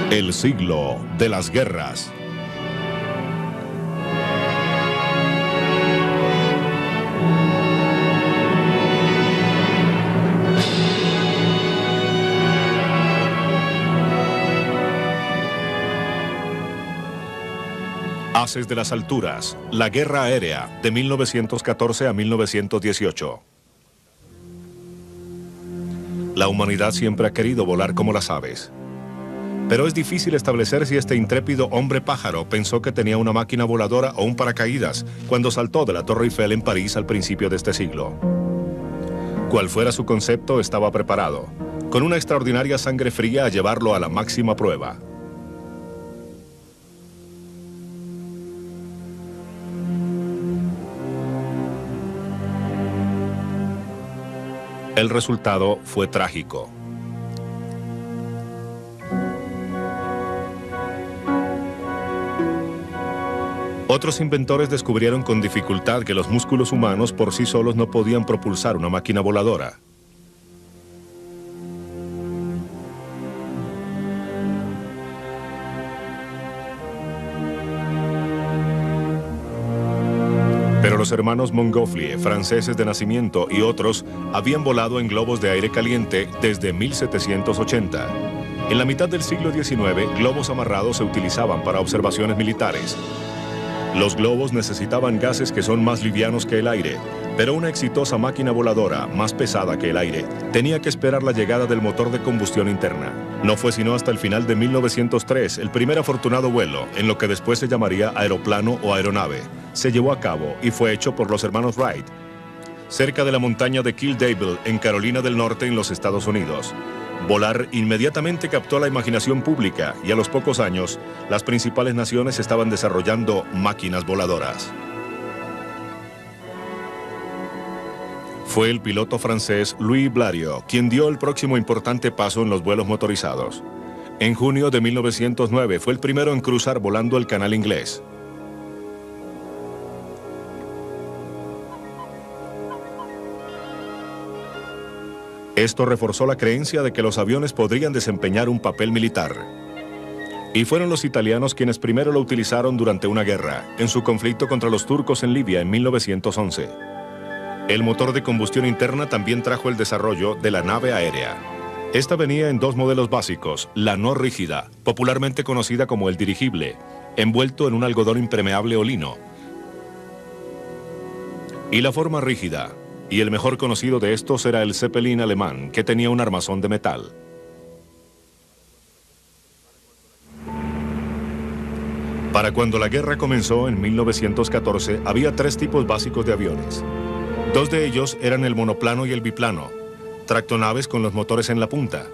El siglo de las guerras. Haces de las alturas, la guerra aérea de 1914 a 1918. La humanidad siempre ha querido volar como las aves. Pero es difícil establecer si este intrépido hombre pájaro pensó que tenía una máquina voladora o un paracaídas cuando saltó de la Torre Eiffel en París al principio de este siglo. Cual fuera su concepto, estaba preparado, con una extraordinaria sangre fría a llevarlo a la máxima prueba. El resultado fue trágico. Otros inventores descubrieron con dificultad que los músculos humanos por sí solos no podían propulsar una máquina voladora. Pero los hermanos Montgolfier, franceses de nacimiento, y otros habían volado en globos de aire caliente desde 1780. En la mitad del siglo XIX, globos amarrados se utilizaban para observaciones militares. Los globos necesitaban gases que son más livianos que el aire, pero una exitosa máquina voladora, más pesada que el aire, tenía que esperar la llegada del motor de combustión interna. No fue sino hasta el final de 1903 el primer afortunado vuelo, en lo que después se llamaría aeroplano o aeronave, se llevó a cabo y fue hecho por los hermanos Wright, cerca de la montaña de Kill Devil, en Carolina del Norte, en los Estados Unidos. Volar inmediatamente captó la imaginación pública y a los pocos años, las principales naciones estaban desarrollando máquinas voladoras. Fue el piloto francés Louis Blériot quien dio el próximo importante paso en los vuelos motorizados. En junio de 1909 fue el primero en cruzar volando el Canal Inglés. Esto reforzó la creencia de que los aviones podrían desempeñar un papel militar. Y fueron los italianos quienes primero lo utilizaron durante una guerra, en su conflicto contra los turcos en Libia en 1911. El motor de combustión interna también trajo el desarrollo de la nave aérea. Esta venía en dos modelos básicos, la no rígida, popularmente conocida como el dirigible, envuelto en un algodón impermeable o lino, y la forma rígida. Y el mejor conocido de estos era el Zeppelin alemán, que tenía un armazón de metal. Para cuando la guerra comenzó en 1914, había tres tipos básicos de aviones. Dos de ellos eran el monoplano y el biplano, tractonaves con los motores en la punta.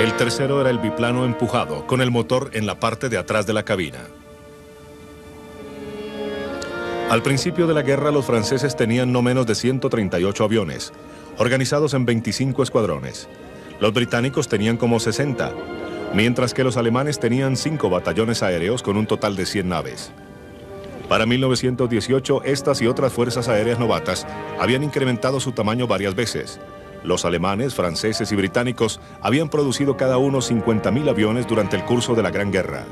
El tercero era el biplano empujado, con el motor en la parte de atrás de la cabina. Al principio de la guerra, los franceses tenían no menos de 138 aviones, organizados en 25 escuadrones. Los británicos tenían como 60, mientras que los alemanes tenían 5 batallones aéreos con un total de 100 naves. Para 1918, estas y otras fuerzas aéreas novatas habían incrementado su tamaño varias veces. Los alemanes, franceses y británicos habían producido cada uno 50.000 aviones durante el curso de la Gran Guerra.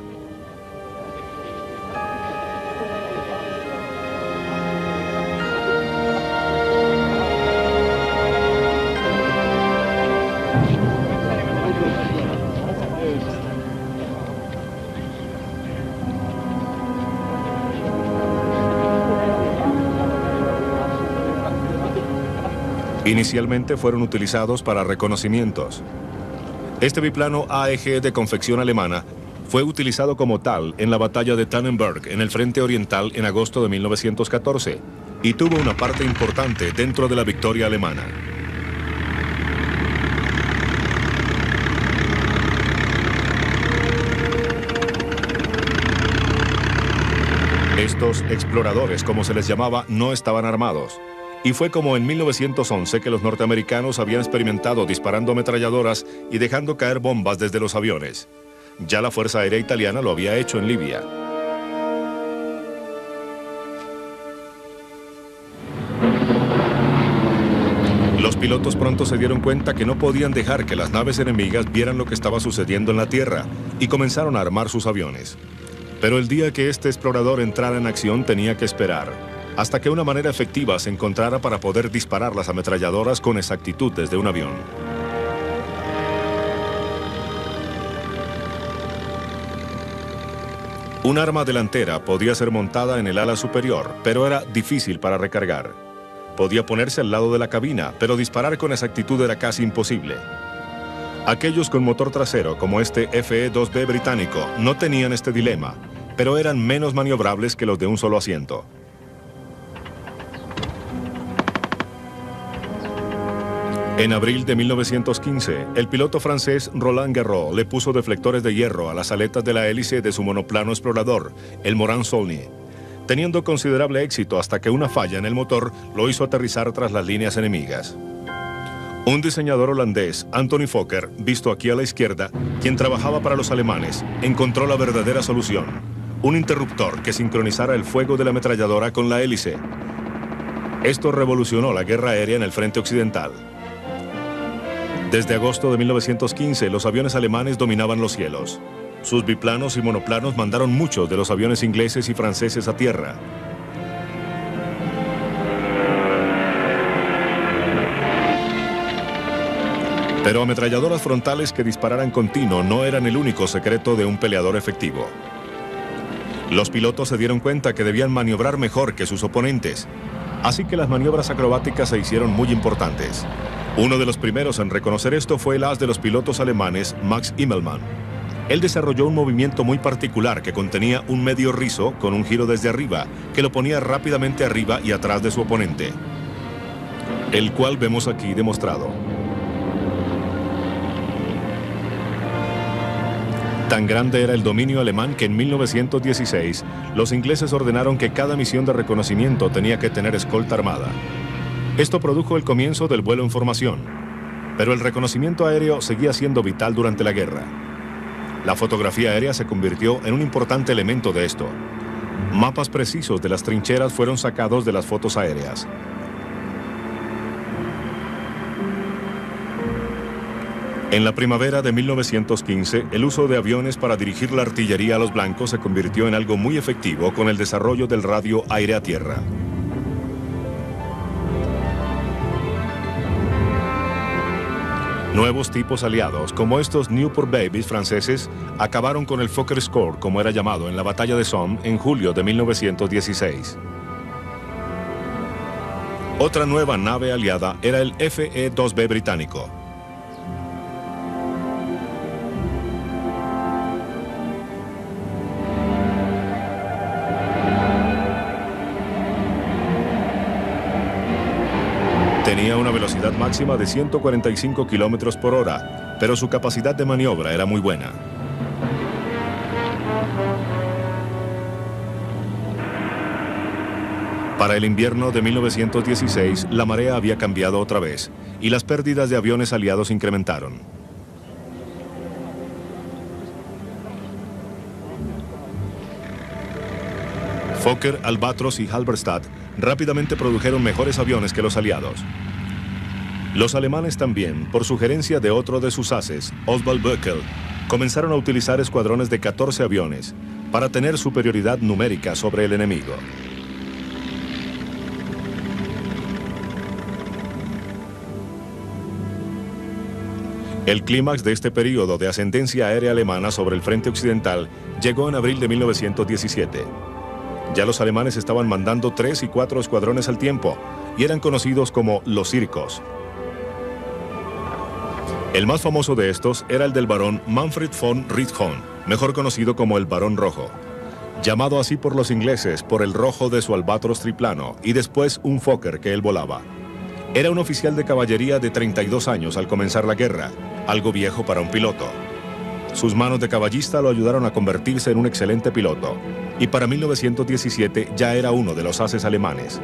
Inicialmente fueron utilizados para reconocimientos. Este biplano AEG de confección alemana fue utilizado como tal en la batalla de Tannenberg en el frente oriental en agosto de 1914 y tuvo una parte importante dentro de la victoria alemana. Estos exploradores, como se les llamaba, no estaban armados. Y fue como en 1911 que los norteamericanos habían experimentado disparando ametralladoras y dejando caer bombas desde los aviones. Ya la Fuerza Aérea Italiana lo había hecho en Libia. Los pilotos pronto se dieron cuenta que no podían dejar que las naves enemigas vieran lo que estaba sucediendo en la tierra y comenzaron a armar sus aviones. Pero el día que este explorador entrara en acción tenía que esperar, hasta que una manera efectiva se encontrara para poder disparar las ametralladoras con exactitud desde un avión. Un arma delantera podía ser montada en el ala superior, pero era difícil para recargar. Podía ponerse al lado de la cabina, pero disparar con exactitud era casi imposible. Aquellos con motor trasero, como este FE-2B británico, no tenían este dilema, pero eran menos maniobrables que los de un solo asiento. En abril de 1915, el piloto francés Roland Garros le puso deflectores de hierro a las aletas de la hélice de su monoplano explorador, el Morane-Saulnier, teniendo considerable éxito hasta que una falla en el motor lo hizo aterrizar tras las líneas enemigas. Un diseñador holandés, Anthony Fokker, visto aquí a la izquierda, quien trabajaba para los alemanes, encontró la verdadera solución: un interruptor que sincronizara el fuego de la ametralladora con la hélice. Esto revolucionó la guerra aérea en el frente occidental. Desde agosto de 1915, los aviones alemanes dominaban los cielos. Sus biplanos y monoplanos mandaron muchos de los aviones ingleses y franceses a tierra. Pero ametralladoras frontales que dispararan continuo no eran el único secreto de un peleador efectivo. Los pilotos se dieron cuenta que debían maniobrar mejor que sus oponentes, así que las maniobras acrobáticas se hicieron muy importantes. Uno de los primeros en reconocer esto fue el as de los pilotos alemanes, Max Immelmann. Él desarrolló un movimiento muy particular que contenía un medio rizo con un giro desde arriba, que lo ponía rápidamente arriba y atrás de su oponente, el cual vemos aquí demostrado. Tan grande era el dominio alemán que en 1916 los ingleses ordenaron que cada misión de reconocimiento tenía que tener escolta armada. Esto produjo el comienzo del vuelo en formación, pero el reconocimiento aéreo seguía siendo vital durante la guerra. La fotografía aérea se convirtió en un importante elemento de esto. Mapas precisos de las trincheras fueron sacados de las fotos aéreas. En la primavera de 1915, el uso de aviones para dirigir la artillería a los blancos se convirtió en algo muy efectivo con el desarrollo del radio aire-a-tierra. Nuevos tipos aliados, como estos Newport Babies franceses, acabaron con el Fokker Score, como era llamado en la batalla de Somme en julio de 1916. Otra nueva nave aliada era el FE-2B británico. Tenía una velocidad máxima de 145 kilómetros por hora, pero su capacidad de maniobra era muy buena. Para el invierno de 1916, la marea había cambiado otra vez, y las pérdidas de aviones aliados incrementaron. Fokker, Albatros y Halberstadt rápidamente produjeron mejores aviones que los aliados. Los alemanes también, por sugerencia de otro de sus ases, Oswald Böckel, comenzaron a utilizar escuadrones de 14 aviones para tener superioridad numérica sobre el enemigo. El clímax de este periodo de ascendencia aérea alemana sobre el frente occidental llegó en abril de 1917. Ya los alemanes estaban mandando 3 y 4 escuadrones al tiempo y eran conocidos como los circos. El más famoso de estos era el del barón Manfred von Richthofen, mejor conocido como el Barón Rojo, llamado así por los ingleses por el rojo de su albatros triplano y después un Fokker que él volaba. Era un oficial de caballería de 32 años al comenzar la guerra, algo viejo para un piloto. Sus manos de caballista lo ayudaron a convertirse en un excelente piloto, y para 1917 ya era uno de los ases alemanes.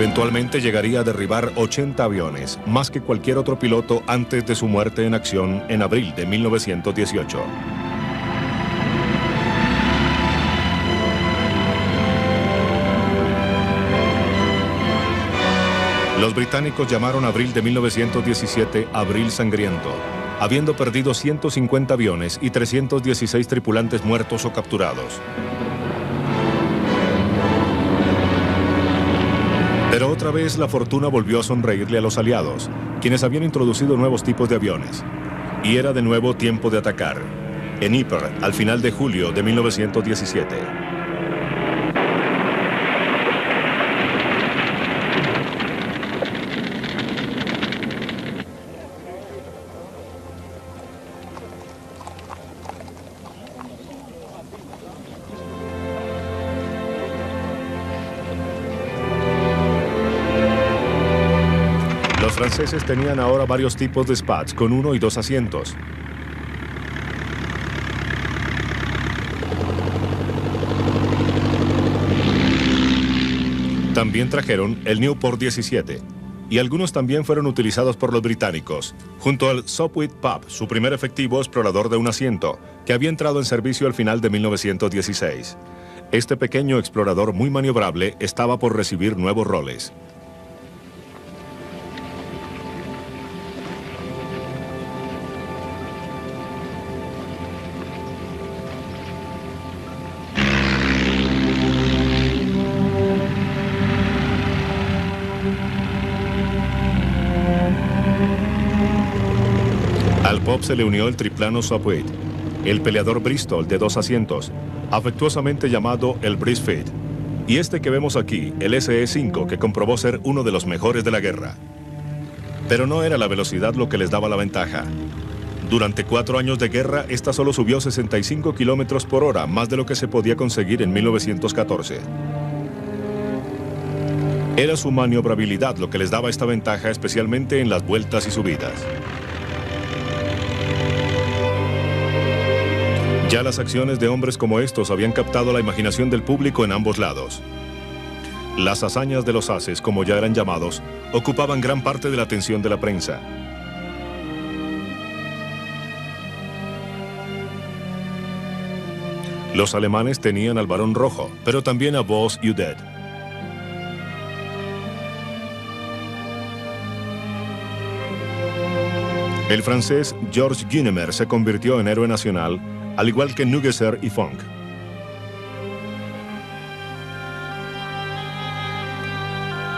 Eventualmente llegaría a derribar 80 aviones, más que cualquier otro piloto antes de su muerte en acción en abril de 1918. Los británicos llamaron abril de 1917 Abril Sangriento, habiendo perdido 150 aviones y 316 tripulantes muertos o capturados. Pero otra vez la fortuna volvió a sonreírle a los aliados, quienes habían introducido nuevos tipos de aviones. Y era de nuevo tiempo de atacar. En Ypres, al final de julio de 1917. Los franceses tenían ahora varios tipos de Spats con 1 y 2 asientos. También trajeron el Newport 17, y algunos también fueron utilizados por los británicos, junto al Sopwith Pup, su primer efectivo explorador de un asiento, que había entrado en servicio al final de 1916. Este pequeño explorador muy maniobrable estaba por recibir nuevos roles. Al Pup se le unió el triplano Sopwith, el peleador Bristol de 2 asientos, afectuosamente llamado el Brisfit, y este que vemos aquí, el SE-5, que comprobó ser uno de los mejores de la guerra. Pero no era la velocidad lo que les daba la ventaja. Durante 4 años de guerra, esta solo subió 65 kilómetros por hora, más de lo que se podía conseguir en 1914. Era su maniobrabilidad lo que les daba esta ventaja, especialmente en las vueltas y subidas. Ya las acciones de hombres como estos habían captado la imaginación del público en ambos lados. Las hazañas de los ases, como ya eran llamados, ocupaban gran parte de la atención de la prensa. Los alemanes tenían al Barón Rojo, pero también a Boss Udet. El francés Georges Guynemer se convirtió en héroe nacional, al igual que Nuggeser y Fonck.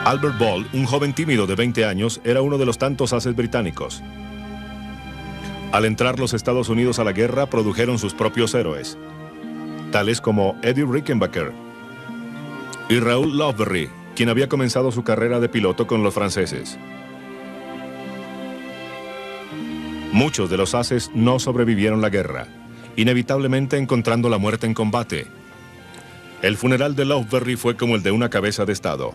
Albert Ball, un joven tímido de 20 años, era uno de los tantos ases británicos. Al entrar los Estados Unidos a la guerra, produjeron sus propios héroes, tales como Eddie Rickenbacker y Raoul Loveberry, quien había comenzado su carrera de piloto con los franceses. Muchos de los ases no sobrevivieron la guerra, inevitablemente encontrando la muerte en combate. El funeral de Loveberry fue como el de una cabeza de estado.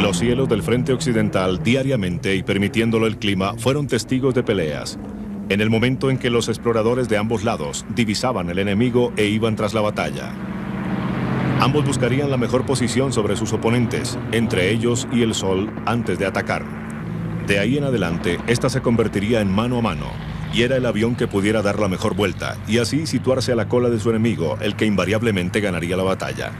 Los cielos del frente occidental diariamente y permitiéndolo el clima fueron testigos de peleas. En el momento en que los exploradores de ambos lados divisaban el enemigo e iban tras la batalla. Ambos buscarían la mejor posición sobre sus oponentes, entre ellos y el sol, antes de atacar. De ahí en adelante, esta se convertiría en mano a mano, y era el avión que pudiera dar la mejor vuelta, y así situarse a la cola de su enemigo, el que invariablemente ganaría la batalla.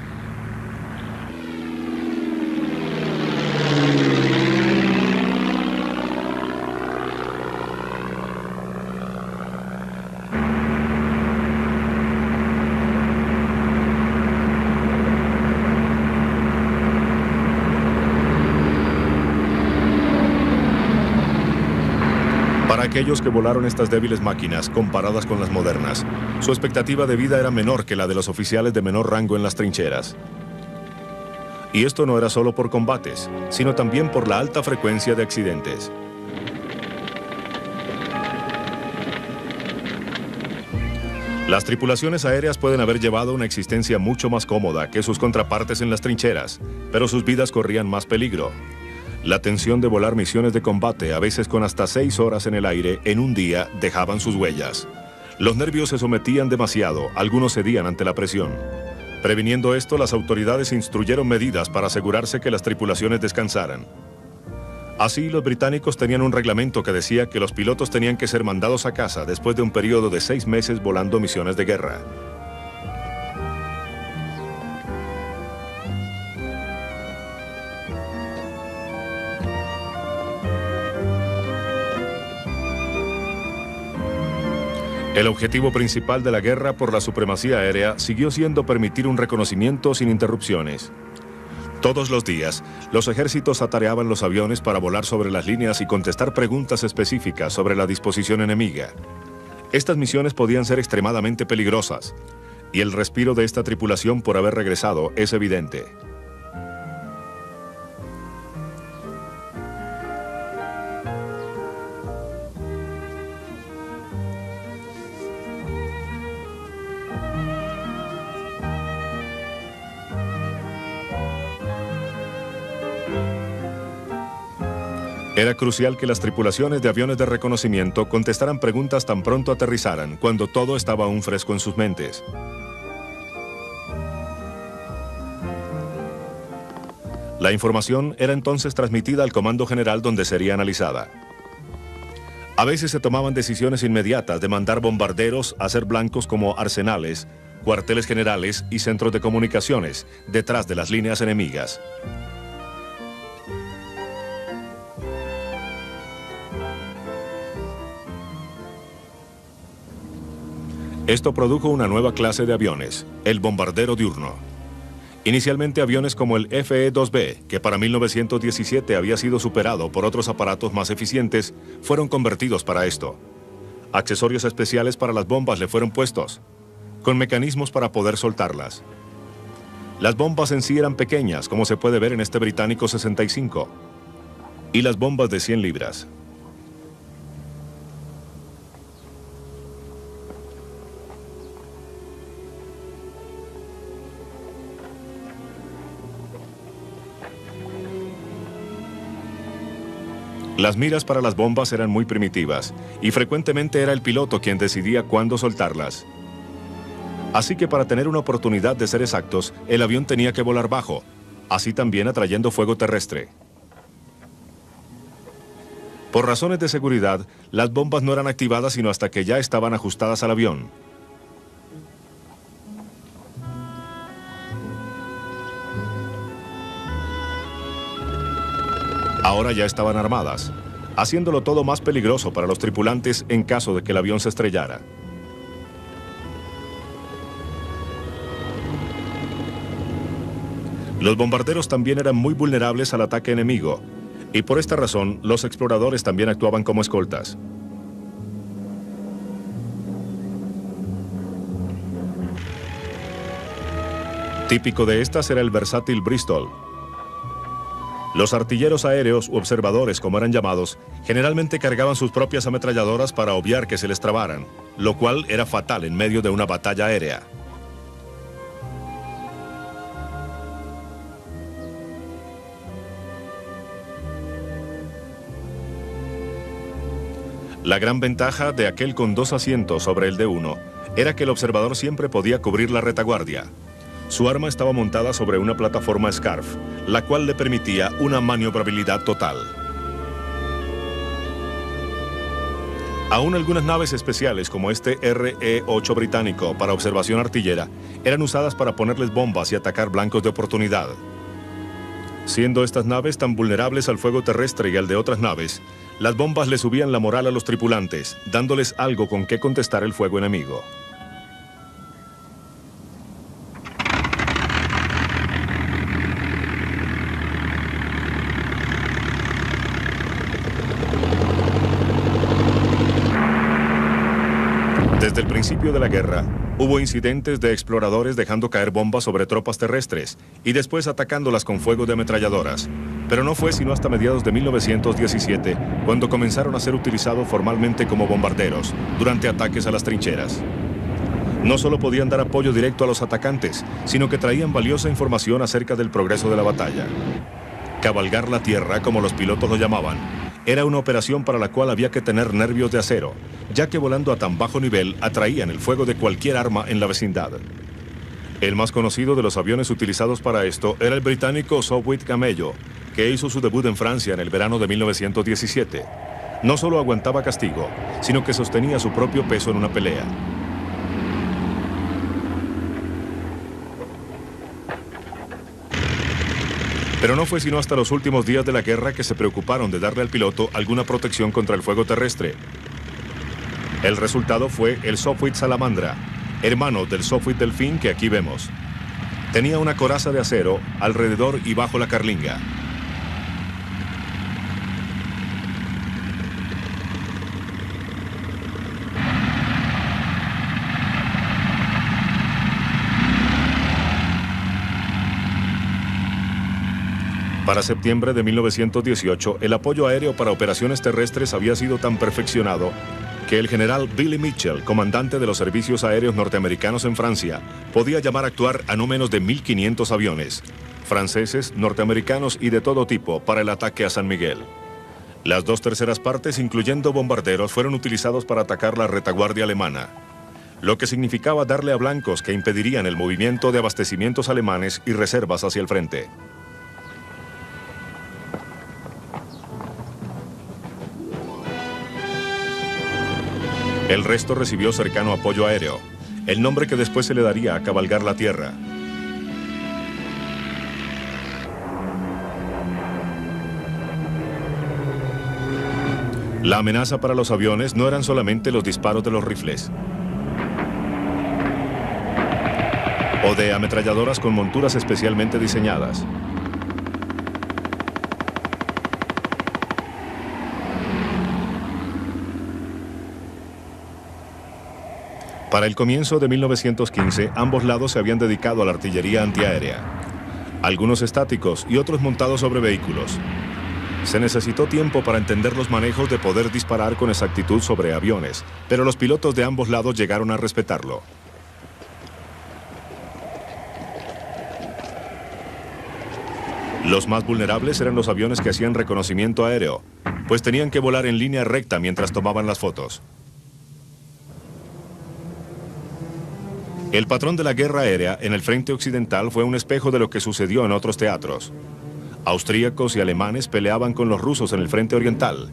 Para aquellos que volaron estas débiles máquinas comparadas con las modernas, su expectativa de vida era menor que la de los oficiales de menor rango en las trincheras. Y esto no era solo por combates, sino también por la alta frecuencia de accidentes. Las tripulaciones aéreas pueden haber llevado una existencia mucho más cómoda que sus contrapartes en las trincheras, pero sus vidas corrían más peligro. La tensión de volar misiones de combate, a veces con hasta 6 horas en el aire, en un día, dejaban sus huellas. Los nervios se sometían demasiado, algunos cedían ante la presión. Previniendo esto, las autoridades instruyeron medidas para asegurarse que las tripulaciones descansaran. Así, los británicos tenían un reglamento que decía que los pilotos tenían que ser mandados a casa después de un periodo de 6 meses volando misiones de guerra. El objetivo principal de la guerra por la supremacía aérea siguió siendo permitir un reconocimiento sin interrupciones. Todos los días, los ejércitos atareaban los aviones para volar sobre las líneas y contestar preguntas específicas sobre la disposición enemiga. Estas misiones podían ser extremadamente peligrosas, y el respiro de esta tripulación por haber regresado es evidente. Era crucial que las tripulaciones de aviones de reconocimiento contestaran preguntas tan pronto aterrizaran, cuando todo estaba aún fresco en sus mentes. La información era entonces transmitida al Comando General, donde sería analizada. A veces se tomaban decisiones inmediatas de mandar bombarderos a ser blancos como arsenales, cuarteles generales y centros de comunicaciones detrás de las líneas enemigas. Esto produjo una nueva clase de aviones, el bombardero diurno. Inicialmente aviones como el FE-2B, que para 1917 había sido superado por otros aparatos más eficientes, fueron convertidos para esto. Accesorios especiales para las bombas le fueron puestos, con mecanismos para poder soltarlas. Las bombas en sí eran pequeñas, como se puede ver en este británico 65, y las bombas de 100 libras. Las miras para las bombas eran muy primitivas y frecuentemente era el piloto quien decidía cuándo soltarlas. Así que para tener una oportunidad de ser exactos, el avión tenía que volar bajo, así también atrayendo fuego terrestre. Por razones de seguridad, las bombas no eran activadas sino hasta que ya estaban ajustadas al avión. Ahora ya estaban armadas, haciéndolo todo más peligroso para los tripulantes en caso de que el avión se estrellara. Los bombarderos también eran muy vulnerables al ataque enemigo, y por esta razón los exploradores también actuaban como escoltas. Típico de estas era el versátil Bristol. Los artilleros aéreos u observadores, como eran llamados, generalmente cargaban sus propias ametralladoras para obviar que se les trabaran, lo cual era fatal en medio de una batalla aérea. La gran ventaja de aquel con 2 asientos sobre el de uno era que el observador siempre podía cubrir la retaguardia. Su arma estaba montada sobre una plataforma Scarf, la cual le permitía una maniobrabilidad total. Aún algunas naves especiales como este RE-8 británico para observación artillera eran usadas para ponerles bombas y atacar blancos de oportunidad. Siendo estas naves tan vulnerables al fuego terrestre y al de otras naves, las bombas le subían la moral a los tripulantes, dándoles algo con qué contestar el fuego enemigo. Desde el principio de la guerra, hubo incidentes de exploradores dejando caer bombas sobre tropas terrestres y después atacándolas con fuego de ametralladoras. Pero no fue sino hasta mediados de 1917 cuando comenzaron a ser utilizados formalmente como bombarderos durante ataques a las trincheras. No solo podían dar apoyo directo a los atacantes, sino que traían valiosa información acerca del progreso de la batalla. Cabalgar la tierra, como los pilotos lo llamaban, era una operación para la cual había que tener nervios de acero, ya que volando a tan bajo nivel atraían el fuego de cualquier arma en la vecindad. El más conocido de los aviones utilizados para esto era el británico Sopwith Camelo, que hizo su debut en Francia en el verano de 1917. No solo aguantaba castigo, sino que sostenía su propio peso en una pelea. Pero no fue sino hasta los últimos días de la guerra que se preocuparon de darle al piloto alguna protección contra el fuego terrestre. El resultado fue el Sopwith Salamandra, hermano del Sopwith Delfín que aquí vemos. Tenía una coraza de acero alrededor y bajo la carlinga. Para septiembre de 1918, el apoyo aéreo para operaciones terrestres había sido tan perfeccionado que el general Billy Mitchell, comandante de los servicios aéreos norteamericanos en Francia, podía llamar a actuar a no menos de 1.500 aviones, franceses, norteamericanos y de todo tipo, para el ataque a San Miguel. Las 2/3 partes, incluyendo bombarderos, fueron utilizados para atacar la retaguardia alemana, lo que significaba darle a blancos que impedirían el movimiento de abastecimientos alemanes y reservas hacia el frente. El resto recibió cercano apoyo aéreo, el nombre que después se le daría a cabalgar la tierra. La amenaza para los aviones no eran solamente los disparos de los rifles o de ametralladoras con monturas especialmente diseñadas. Para el comienzo de 1915, ambos lados se habían dedicado a la artillería antiaérea, algunos estáticos y otros montados sobre vehículos. Se necesitó tiempo para entender los manejos de poder disparar con exactitud sobre aviones, pero los pilotos de ambos lados llegaron a respetarlo. Los más vulnerables eran los aviones que hacían reconocimiento aéreo, pues tenían que volar en línea recta mientras tomaban las fotos. El patrón de la guerra aérea en el frente occidental fue un espejo de lo que sucedió en otros teatros. Austríacos y alemanes peleaban con los rusos en el frente oriental,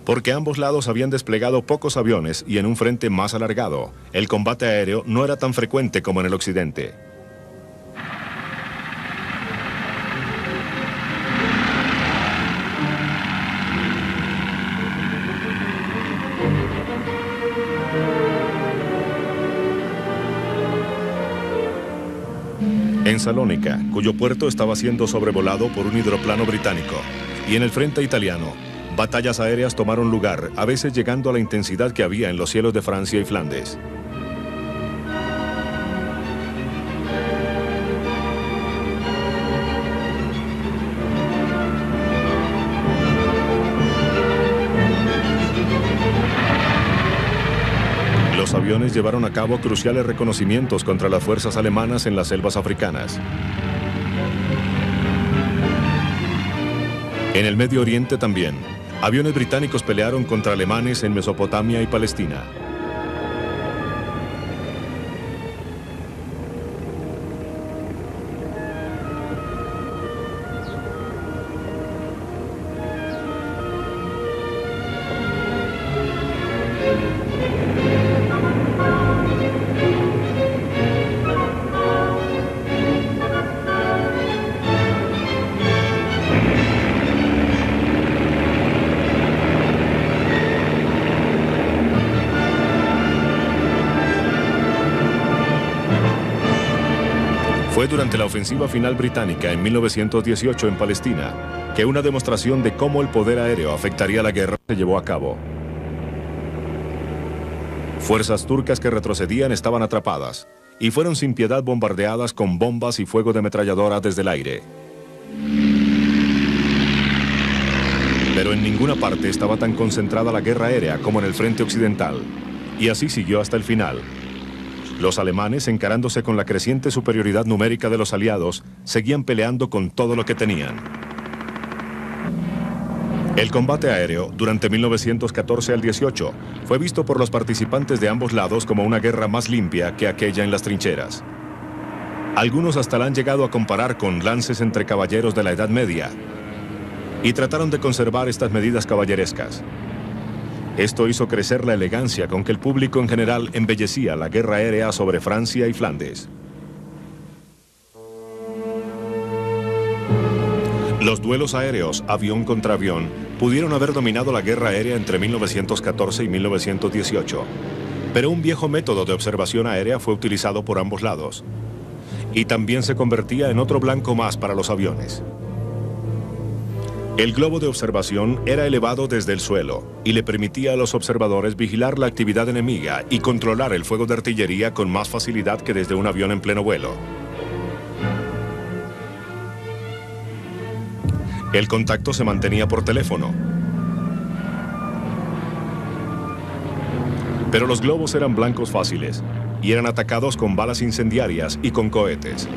porque ambos lados habían desplegado pocos aviones y en un frente más alargado, el combate aéreo no era tan frecuente como en el occidente. En Salónica, cuyo puerto estaba siendo sobrevolado por un hidroplano británico, y en el frente italiano, batallas aéreas tomaron lugar, a veces llegando a la intensidad que había en los cielos de Francia y Flandes. Los aviones llevaron a cabo cruciales reconocimientos contra las fuerzas alemanas en las selvas africanas. En el Medio Oriente también, aviones británicos pelearon contra alemanes en Mesopotamia y Palestina. Fue durante la ofensiva final británica en 1918 en Palestina que una demostración de cómo el poder aéreo afectaría la guerra se llevó a cabo. Fuerzas turcas que retrocedían estaban atrapadas y fueron sin piedad bombardeadas con bombas y fuego de ametralladora desde el aire. Pero en ninguna parte estaba tan concentrada la guerra aérea como en el frente occidental, y así siguió hasta el final. Los alemanes, encarándose con la creciente superioridad numérica de los aliados, seguían peleando con todo lo que tenían. El combate aéreo, durante 1914 al 18, fue visto por los participantes de ambos lados como una guerra más limpia que aquella en las trincheras. Algunos hasta la han llegado a comparar con lances entre caballeros de la Edad Media, y trataron de conservar estas medidas caballerescas. Esto hizo crecer la elegancia con que el público en general embellecía la guerra aérea sobre Francia y Flandes. Los duelos aéreos, avión contra avión, pudieron haber dominado la guerra aérea entre 1914 y 1918, pero un viejo método de observación aérea fue utilizado por ambos lados, y también se convertía en otro blanco más para los aviones. El globo de observación era elevado desde el suelo y le permitía a los observadores vigilar la actividad enemiga y controlar el fuego de artillería con más facilidad que desde un avión en pleno vuelo. El contacto se mantenía por teléfono. Pero los globos eran blancos fáciles y eran atacados con balas incendiarias y con cohetes.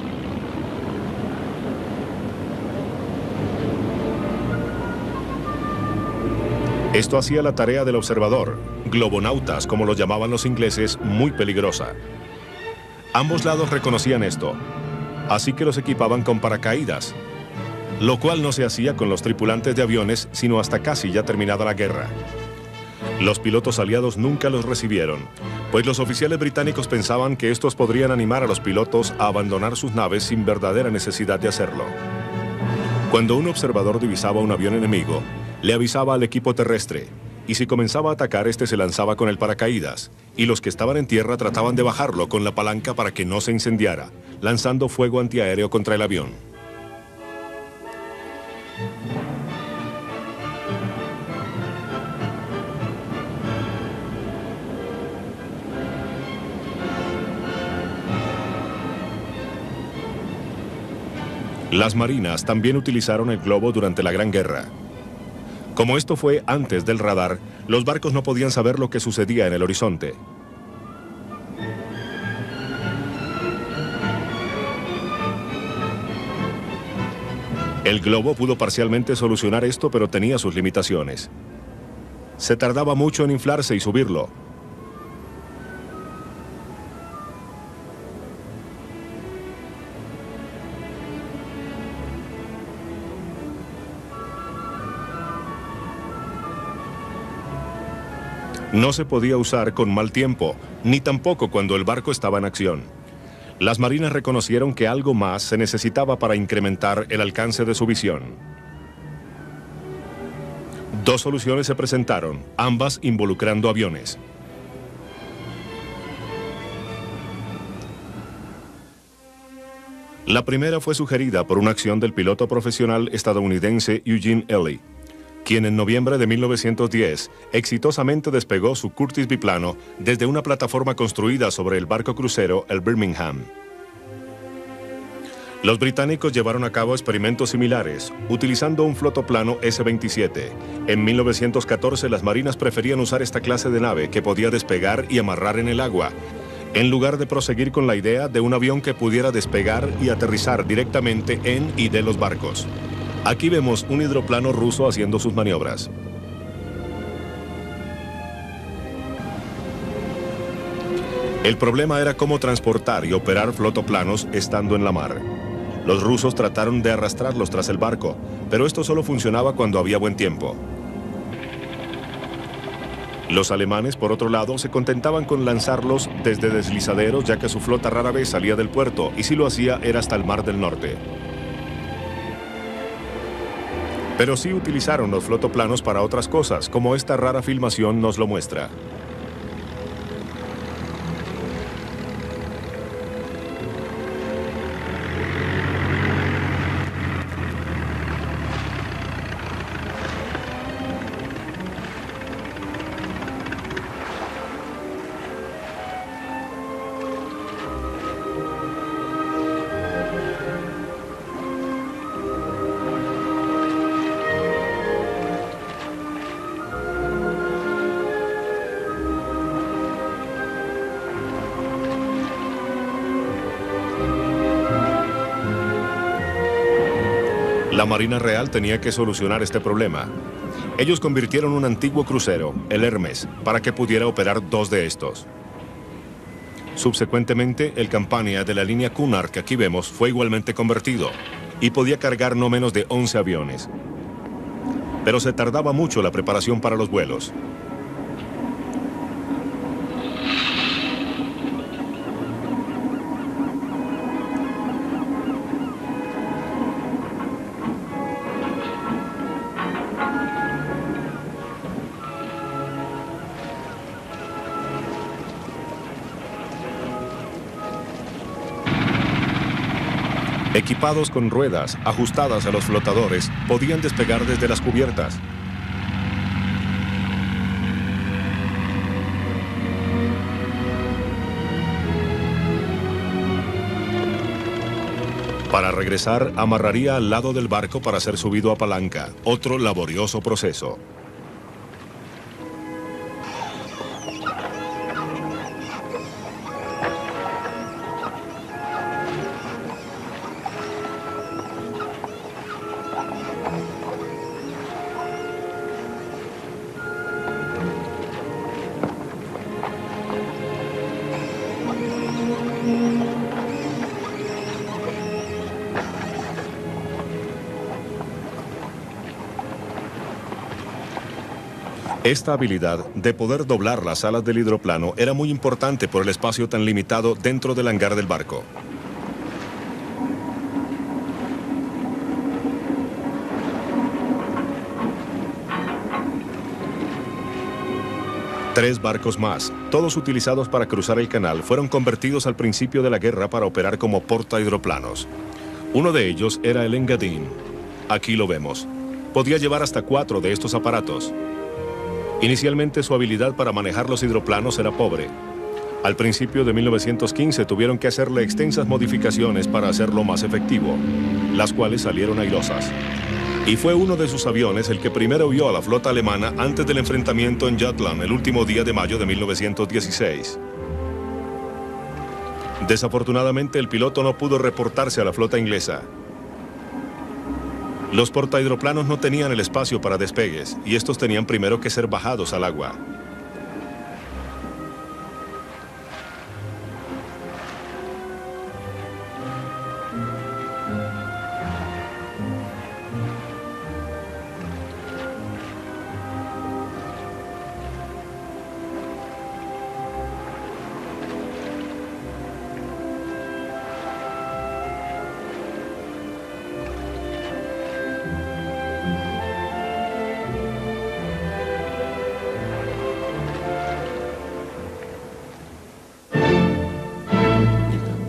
Esto hacía la tarea del observador, globonautas como los llamaban los ingleses, muy peligrosa. Ambos lados reconocían esto, así que los equipaban con paracaídas, lo cual no se hacía con los tripulantes de aviones sino hasta casi ya terminada la guerra. Los pilotos aliados nunca los recibieron, pues los oficiales británicos pensaban que estos podrían animar a los pilotos a abandonar sus naves sin verdadera necesidad de hacerlo. Cuando un observador divisaba un avión enemigo, le avisaba al equipo terrestre, y si comenzaba a atacar, este se lanzaba con el paracaídas, y los que estaban en tierra trataban de bajarlo con la palanca para que no se incendiara, lanzando fuego antiaéreo contra el avión. Las marinas también utilizaron el globo durante la Gran Guerra. Como esto fue antes del radar, los barcos no podían saber lo que sucedía en el horizonte. El globo pudo parcialmente solucionar esto, pero tenía sus limitaciones. Se tardaba mucho en inflarse y subirlo. No se podía usar con mal tiempo, ni tampoco cuando el barco estaba en acción. Las marinas reconocieron que algo más se necesitaba para incrementar el alcance de su visión. Dos soluciones se presentaron, ambas involucrando aviones. La primera fue sugerida por una acción del piloto profesional estadounidense Eugene Ely, quien en noviembre de 1910 exitosamente despegó su Curtiss biplano desde una plataforma construida sobre el barco crucero el Birmingham. Los británicos llevaron a cabo experimentos similares, utilizando un flotoplano S-27. En 1914 las marinas preferían usar esta clase de nave que podía despegar y amarrar en el agua, en lugar de proseguir con la idea de un avión que pudiera despegar y aterrizar directamente en y de los barcos. Aquí vemos un hidroplano ruso haciendo sus maniobras. El problema era cómo transportar y operar flotoplanos estando en la mar. Los rusos trataron de arrastrarlos tras el barco, pero esto solo funcionaba cuando había buen tiempo. Los alemanes, por otro lado, se contentaban con lanzarlos desde deslizaderos, ya que su flota rara vez salía del puerto, y si lo hacía era hasta el Mar del Norte. Pero sí utilizaron los flotoplanos para otras cosas, como esta rara filmación nos lo muestra. La Marina Real tenía que solucionar este problema. Ellos convirtieron un antiguo crucero, el Hermes, para que pudiera operar 2 de estos. Subsecuentemente, el Campania de la línea Cunard que aquí vemos fue igualmente convertido y podía cargar no menos de 11 aviones. Pero se tardaba mucho la preparación para los vuelos. Equipados con ruedas ajustadas a los flotadores, podían despegar desde las cubiertas. Para regresar, amarraría al lado del barco para ser subido a palanca, otro laborioso proceso. Esta habilidad de poder doblar las alas del hidroplano era muy importante por el espacio tan limitado dentro del hangar del barco. Tres barcos más, todos utilizados para cruzar el canal, fueron convertidos al principio de la guerra para operar como portahidroplanos. Uno de ellos era el Engadine. Aquí lo vemos. Podía llevar hasta 4 de estos aparatos. Inicialmente su habilidad para manejar los hidroplanos era pobre. Al principio de 1915 tuvieron que hacerle extensas modificaciones para hacerlo más efectivo, las cuales salieron airosas. Y fue uno de sus aviones el que primero vio a la flota alemana antes del enfrentamiento en Jutland el último día de mayo de 1916. Desafortunadamente el piloto no pudo reportarse a la flota inglesa. Los portahidroplanos no tenían el espacio para despegues y estos tenían primero que ser bajados al agua.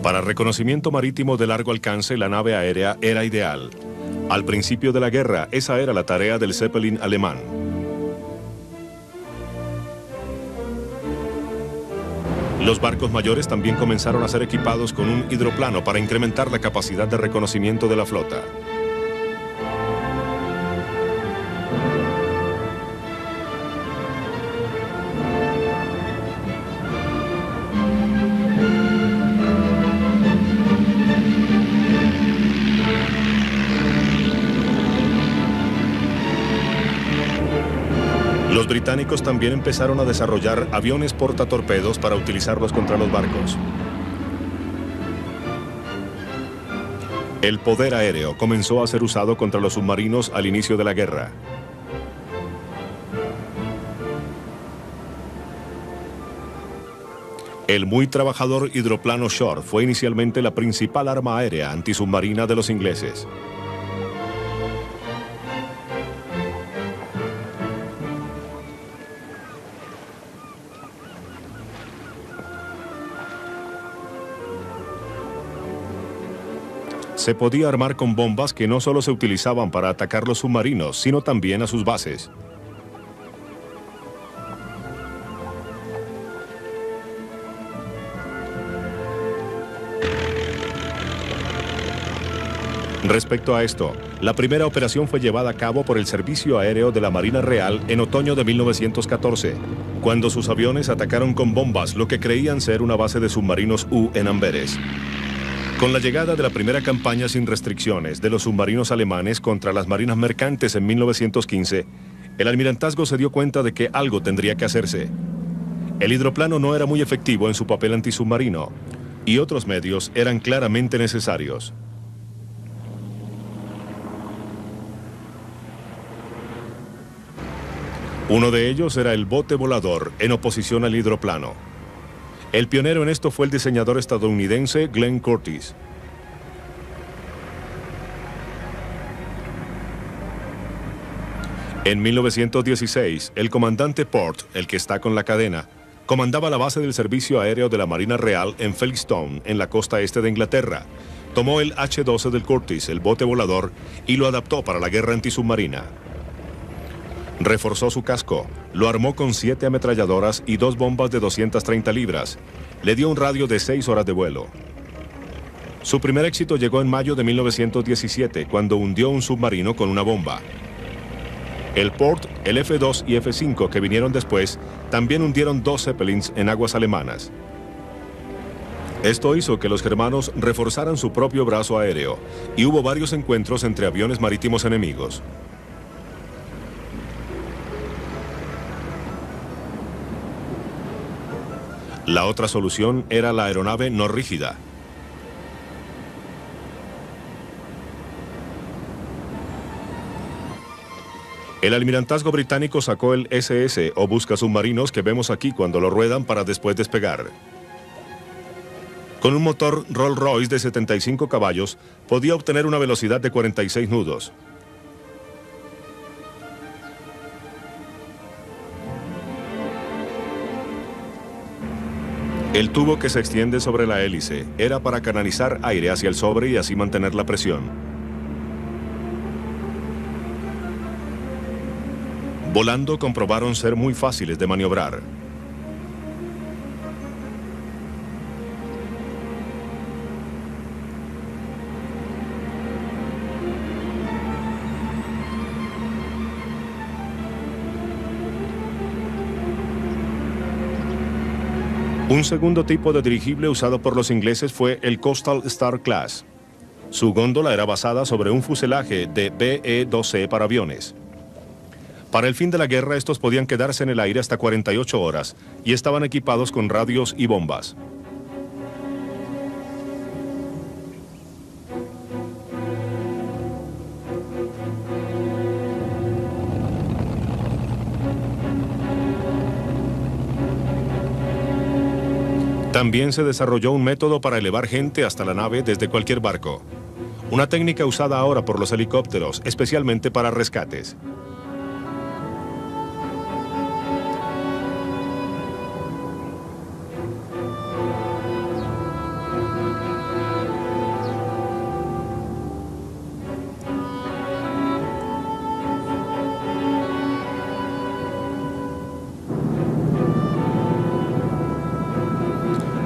Para reconocimiento marítimo de largo alcance, la nave aérea era ideal. Al principio de la guerra, esa era la tarea del Zeppelin alemán. Los barcos mayores también comenzaron a ser equipados con un hidroplano para incrementar la capacidad de reconocimiento de la flota. Los británicos también empezaron a desarrollar aviones portatorpedos para utilizarlos contra los barcos. El poder aéreo comenzó a ser usado contra los submarinos al inicio de la guerra. El muy trabajador hidroplano Shore fue inicialmente la principal arma aérea antisubmarina de los ingleses. Se podía armar con bombas que no solo se utilizaban para atacar los submarinos, sino también a sus bases. Respecto a esto, la primera operación fue llevada a cabo por el Servicio Aéreo de la Marina Real en otoño de 1914, cuando sus aviones atacaron con bombas lo que creían ser una base de submarinos U en Amberes. Con la llegada de la primera campaña sin restricciones de los submarinos alemanes contra las marinas mercantes en 1915, el almirantazgo se dio cuenta de que algo tendría que hacerse. El hidroplano no era muy efectivo en su papel antisubmarino y otros medios eran claramente necesarios. Uno de ellos era el bote volador en oposición al hidroplano. El pionero en esto fue el diseñador estadounidense Glenn Curtiss. En 1916, el comandante Port, el que está con la cadena, comandaba la base del servicio aéreo de la Marina Real en Felixstowe, en la costa este de Inglaterra. Tomó el H-12 del Curtiss, el bote volador, y lo adaptó para la guerra antisubmarina. Reforzó su casco, lo armó con 7 ametralladoras y 2 bombas de 230 libras. Le dio un radio de 6 horas de vuelo. Su primer éxito llegó en mayo de 1917, cuando hundió un submarino con una bomba. El Port, el F-2 y F-5 que vinieron después, también hundieron 2 Zeppelins en aguas alemanas. Esto hizo que los germanos reforzaran su propio brazo aéreo, y hubo varios encuentros entre aviones marítimos enemigos. La otra solución era la aeronave no rígida. El almirantazgo británico sacó el SS o buscasubmarinos que vemos aquí cuando lo ruedan para después despegar. Con un motor Rolls-Royce de 75 caballos, podía obtener una velocidad de 46 nudos. El tubo que se extiende sobre la hélice era para canalizar aire hacia el sobre y así mantener la presión. Volando comprobaron ser muy fáciles de maniobrar. Un segundo tipo de dirigible usado por los ingleses fue el Coastal Star Class. Su góndola era basada sobre un fuselaje de BE-2C para aviones. Para el fin de la guerra, estos podían quedarse en el aire hasta 48 horas y estaban equipados con radios y bombas. También se desarrolló un método para elevar gente hasta la nave desde cualquier barco. Una técnica usada ahora por los helicópteros, especialmente para rescates.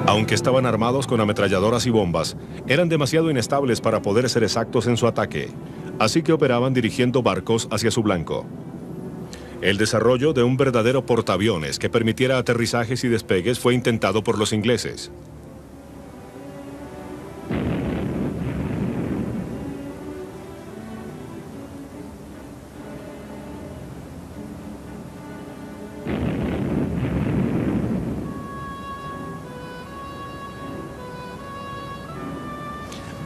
Aunque estaban armados con ametralladoras y bombas, eran demasiado inestables para poder ser exactos en su ataque, así que operaban dirigiendo barcos hacia su blanco. El desarrollo de un verdadero portaaviones que permitiera aterrizajes y despegues fue intentado por los ingleses.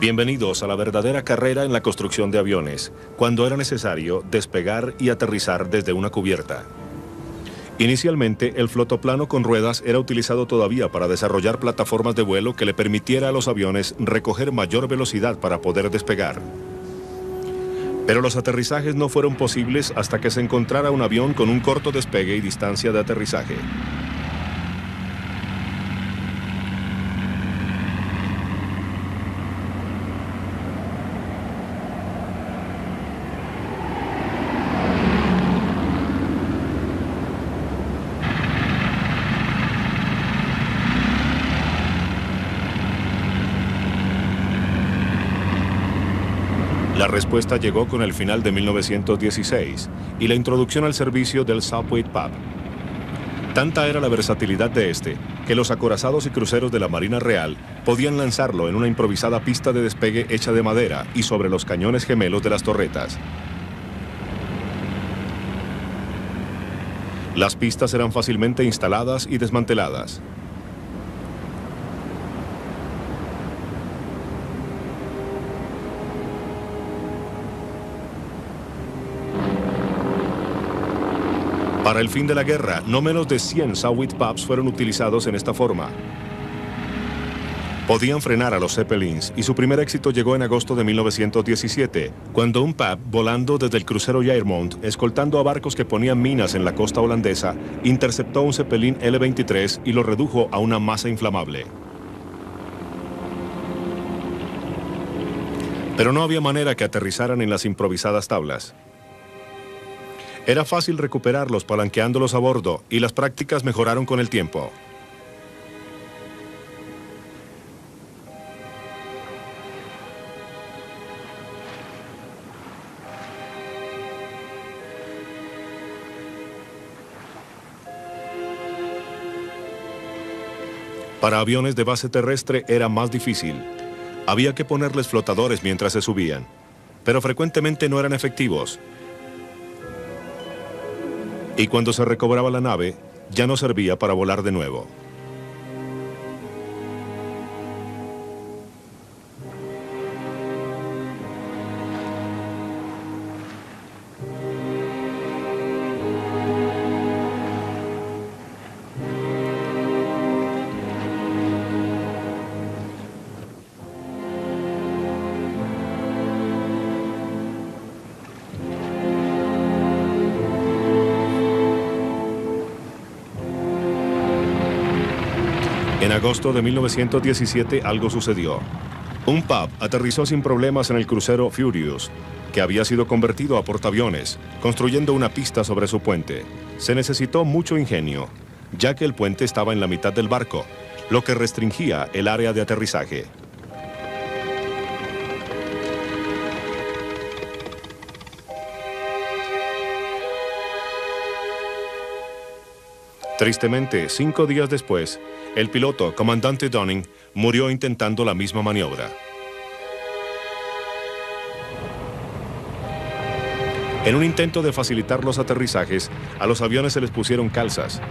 Bienvenidos a la verdadera carrera en la construcción de aviones, cuando era necesario despegar y aterrizar desde una cubierta. Inicialmente, el flotoplano con ruedas era utilizado todavía para desarrollar plataformas de vuelo que le permitiera a los aviones recoger mayor velocidad para poder despegar. Pero los aterrizajes no fueron posibles hasta que se encontrara un avión con un corto despegue y distancia de aterrizaje. La respuesta llegó con el final de 1916 y la introducción al servicio del Sopwith Pup. Tanta era la versatilidad de este, que los acorazados y cruceros de la Marina Real podían lanzarlo en una improvisada pista de despegue hecha de madera y sobre los cañones gemelos de las torretas. Las pistas eran fácilmente instaladas y desmanteladas. Para el fin de la guerra, no menos de 100 Sowit Pups fueron utilizados en esta forma. Podían frenar a los Zeppelins y su primer éxito llegó en agosto de 1917, cuando un Pup volando desde el crucero Jaermont, escoltando a barcos que ponían minas en la costa holandesa, interceptó un Zeppelin L-23 y lo redujo a una masa inflamable. Pero no había manera que aterrizaran en las improvisadas tablas. Era fácil recuperarlos palanqueándolos a bordo y las prácticas mejoraron con el tiempo. Para aviones de base terrestre era más difícil. Había que ponerles flotadores mientras se subían, pero frecuentemente no eran efectivos. Y cuando se recobraba la nave, ya no servía para volar de nuevo. En agosto de 1917 algo sucedió. Un Pup aterrizó sin problemas en el crucero Furious, que había sido convertido a portaaviones, construyendo una pista sobre su puente. Se necesitó mucho ingenio, ya que el puente estaba en la mitad del barco, lo que restringía el área de aterrizaje. Tristemente, 5 días después, el piloto, comandante Dunning, murió intentando la misma maniobra. En un intento de facilitar los aterrizajes, a los aviones se les pusieron calzas.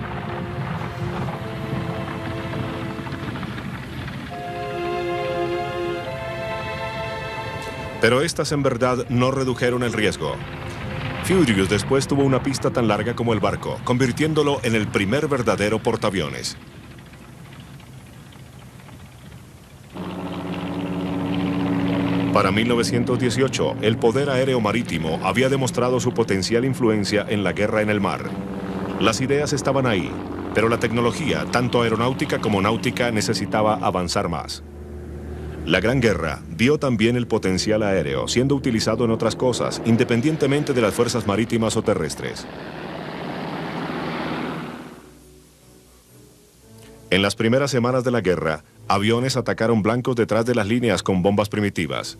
Pero estas en verdad no redujeron el riesgo. Furious después tuvo una pista tan larga como el barco, convirtiéndolo en el primer verdadero portaaviones. Para 1918, el poder aéreo marítimo había demostrado su potencial influencia en la guerra en el mar. Las ideas estaban ahí, pero la tecnología, tanto aeronáutica como náutica, necesitaba avanzar más. La Gran Guerra vio también el potencial aéreo siendo utilizado en otras cosas, independientemente de las fuerzas marítimas o terrestres. En las primeras semanas de la guerra, aviones atacaron blancos detrás de las líneas con bombas primitivas.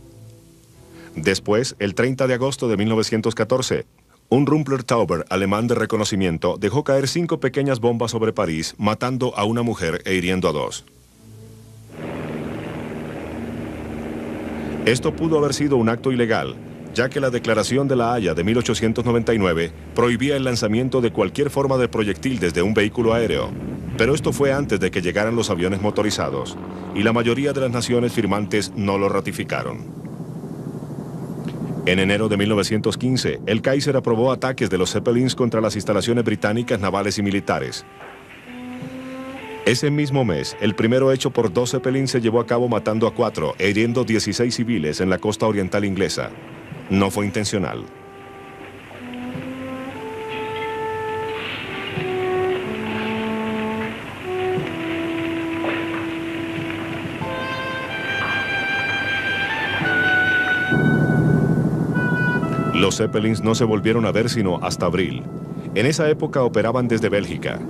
Después, el 30 de agosto de 1914, un Rumpler-Tauber alemán de reconocimiento dejó caer 5 pequeñas bombas sobre París, matando a una mujer e hiriendo a 2. Esto pudo haber sido un acto ilegal, ya que la Declaración de La Haya de 1899 prohibía el lanzamiento de cualquier forma de proyectil desde un vehículo aéreo. Pero esto fue antes de que llegaran los aviones motorizados, y la mayoría de las naciones firmantes no lo ratificaron. En enero de 1915, el Kaiser aprobó ataques de los Zeppelins contra las instalaciones británicas navales y militares. Ese mismo mes, el primero hecho por 2 Zeppelins se llevó a cabo matando a 4 e hiriendo 16 civiles en la costa oriental inglesa. No fue intencional. Los Zeppelins no se volvieron a ver sino hasta abril. En esa época operaban desde Bélgica.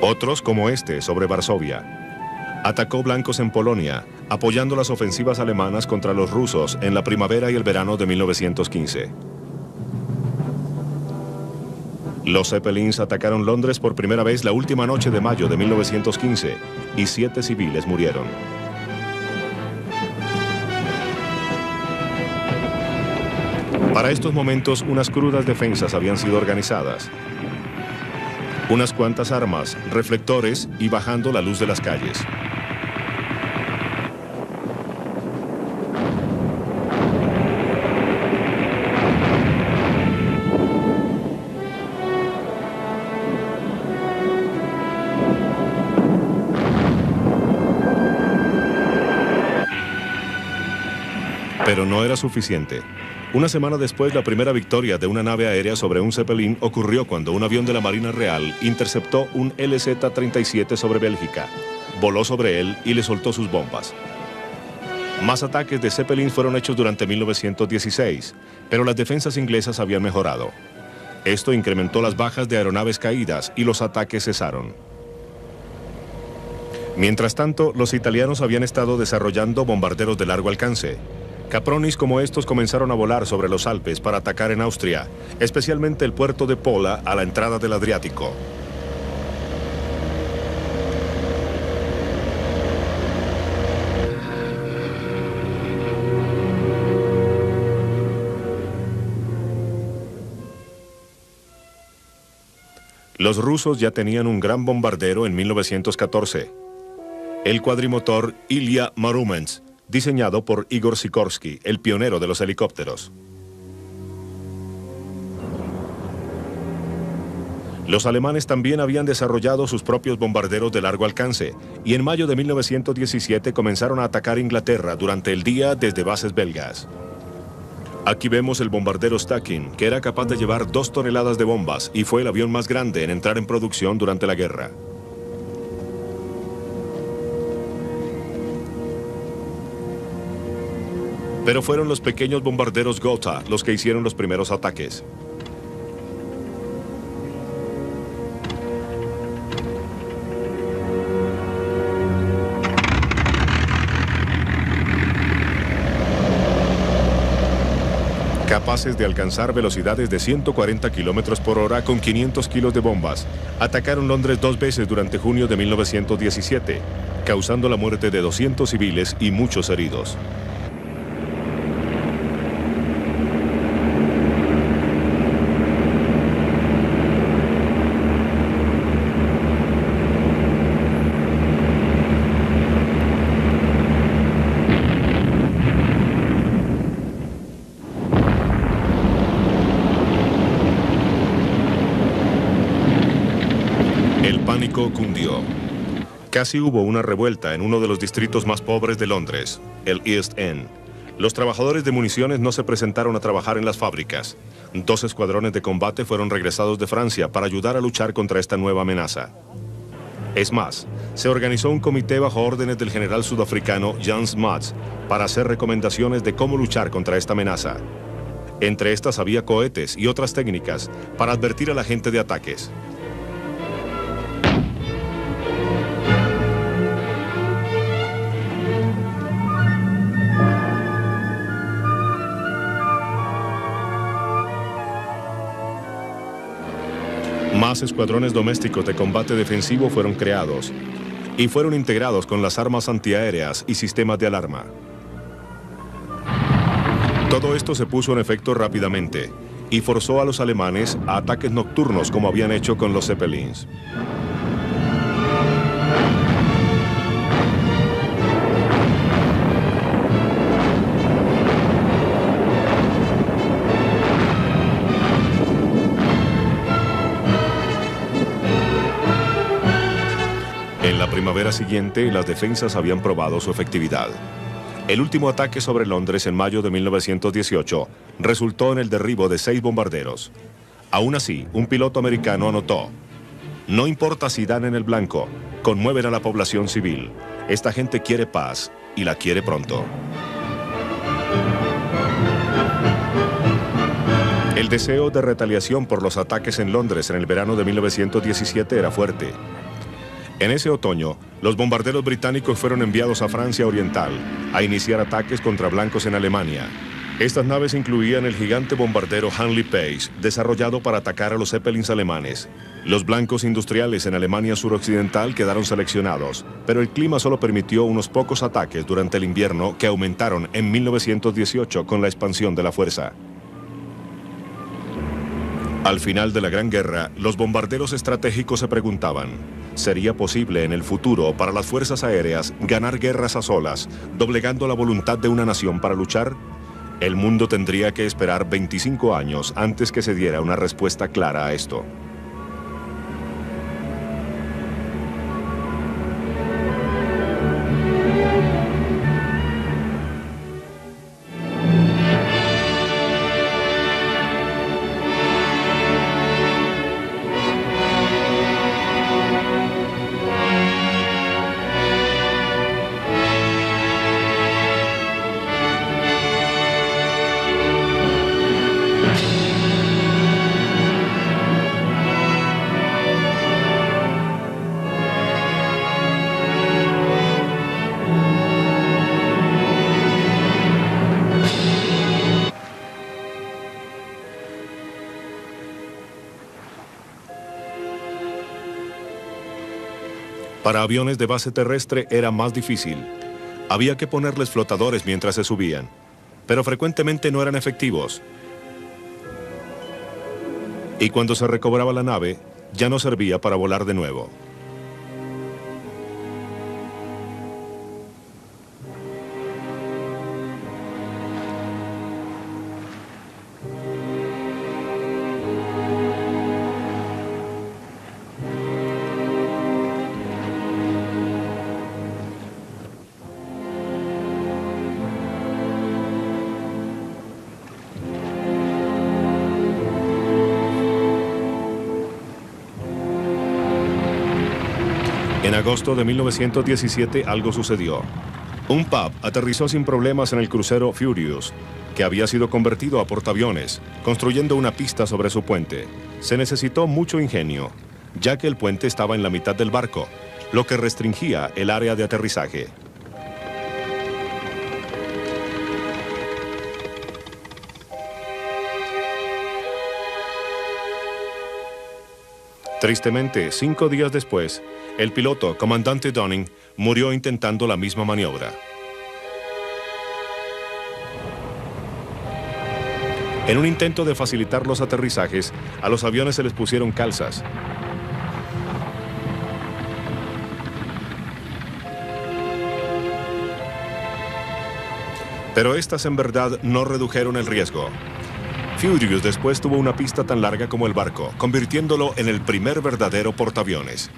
Otros, como este, sobre Varsovia. Atacó blancos en Polonia, apoyando las ofensivas alemanas contra los rusos en la primavera y el verano de 1915. Los Zeppelins atacaron Londres por primera vez la última noche de mayo de 1915 y 7 civiles murieron. Para estos momentos, unas crudas defensas habían sido organizadas. Unas cuantas armas, reflectores y bajando la luz de las calles. Pero no era suficiente. Una semana después, la primera victoria de una nave aérea sobre un Zeppelin ocurrió cuando un avión de la Marina Real interceptó un LZ-37 sobre Bélgica, voló sobre él y le soltó sus bombas. Más ataques de Zeppelin fueron hechos durante 1916, pero las defensas inglesas habían mejorado. Esto incrementó las bajas de aeronaves caídas y los ataques cesaron. Mientras tanto, los italianos habían estado desarrollando bombarderos de largo alcance. Capronis como estos comenzaron a volar sobre los Alpes para atacar en Austria, especialmente el puerto de Pola a la entrada del Adriático. Los rusos ya tenían un gran bombardero en 1914, el cuadrimotor Ilya Muromets, diseñado por Igor Sikorsky, el pionero de los helicópteros. Los alemanes también habían desarrollado sus propios bombarderos de largo alcance y en mayo de 1917 comenzaron a atacar Inglaterra durante el día desde bases belgas. Aquí vemos el bombardero Stacking, que era capaz de llevar 2 toneladas de bombas y fue el avión más grande en entrar en producción durante la guerra. Pero fueron los pequeños bombarderos Gotha los que hicieron los primeros ataques. Capaces de alcanzar velocidades de 140 kilómetros por hora con 500 kilos de bombas, atacaron Londres 2 veces durante junio de 1917, causando la muerte de 200 civiles y muchos heridos. Cundió. Casi hubo una revuelta en uno de los distritos más pobres de Londres, el East End. Los trabajadores de municiones no se presentaron a trabajar en las fábricas. 2 escuadrones de combate fueron regresados de Francia para ayudar a luchar contra esta nueva amenaza. Es más, se organizó un comité bajo órdenes del general sudafricano Jan Smuts para hacer recomendaciones de cómo luchar contra esta amenaza. Entre estas había cohetes y otras técnicas para advertir a la gente de ataques. Más escuadrones domésticos de combate defensivo fueron creados y fueron integrados con las armas antiaéreas y sistemas de alarma. Todo esto se puso en efecto rápidamente y forzó a los alemanes a ataques nocturnos como habían hecho con los Zeppelins. En la primavera siguiente, las defensas habían probado su efectividad. El último ataque sobre Londres en mayo de 1918 resultó en el derribo de 6 bombarderos. Aún así, un piloto americano anotó: "No importa si dan en el blanco, conmueven a la población civil. Esta gente quiere paz y la quiere pronto". El deseo de retaliación por los ataques en Londres en el verano de 1917 era fuerte. En ese otoño, los bombarderos británicos fueron enviados a Francia Oriental a iniciar ataques contra blancos en Alemania. Estas naves incluían el gigante bombardero Handley Pace, desarrollado para atacar a los Zeppelins alemanes. Los blancos industriales en Alemania suroccidental quedaron seleccionados, pero el clima solo permitió unos pocos ataques durante el invierno que aumentaron en 1918 con la expansión de la fuerza. Al final de la Gran Guerra, los bombarderos estratégicos se preguntaban, ¿sería posible en el futuro para las fuerzas aéreas ganar guerras a solas, doblegando la voluntad de una nación para luchar? El mundo tendría que esperar 25 años antes que se diera una respuesta clara a esto. Para aviones de base terrestre era más difícil. Había que ponerles flotadores mientras se subían, pero frecuentemente no eran efectivos. Y cuando se recobraba la nave, ya no servía para volar de nuevo. En agosto de 1917 algo sucedió. Un pub aterrizó sin problemas en el crucero Furious, que había sido convertido a portaaviones, construyendo una pista sobre su puente. Se necesitó mucho ingenio, ya que el puente estaba en la mitad del barco, lo que restringía el área de aterrizaje. Tristemente, 5 días después, el piloto, comandante Dunning, murió intentando la misma maniobra. En un intento de facilitar los aterrizajes, a los aviones se les pusieron calzas. Pero estas en verdad no redujeron el riesgo. Furious después tuvo una pista tan larga como el barco, convirtiéndolo en el primer verdadero portaaviones.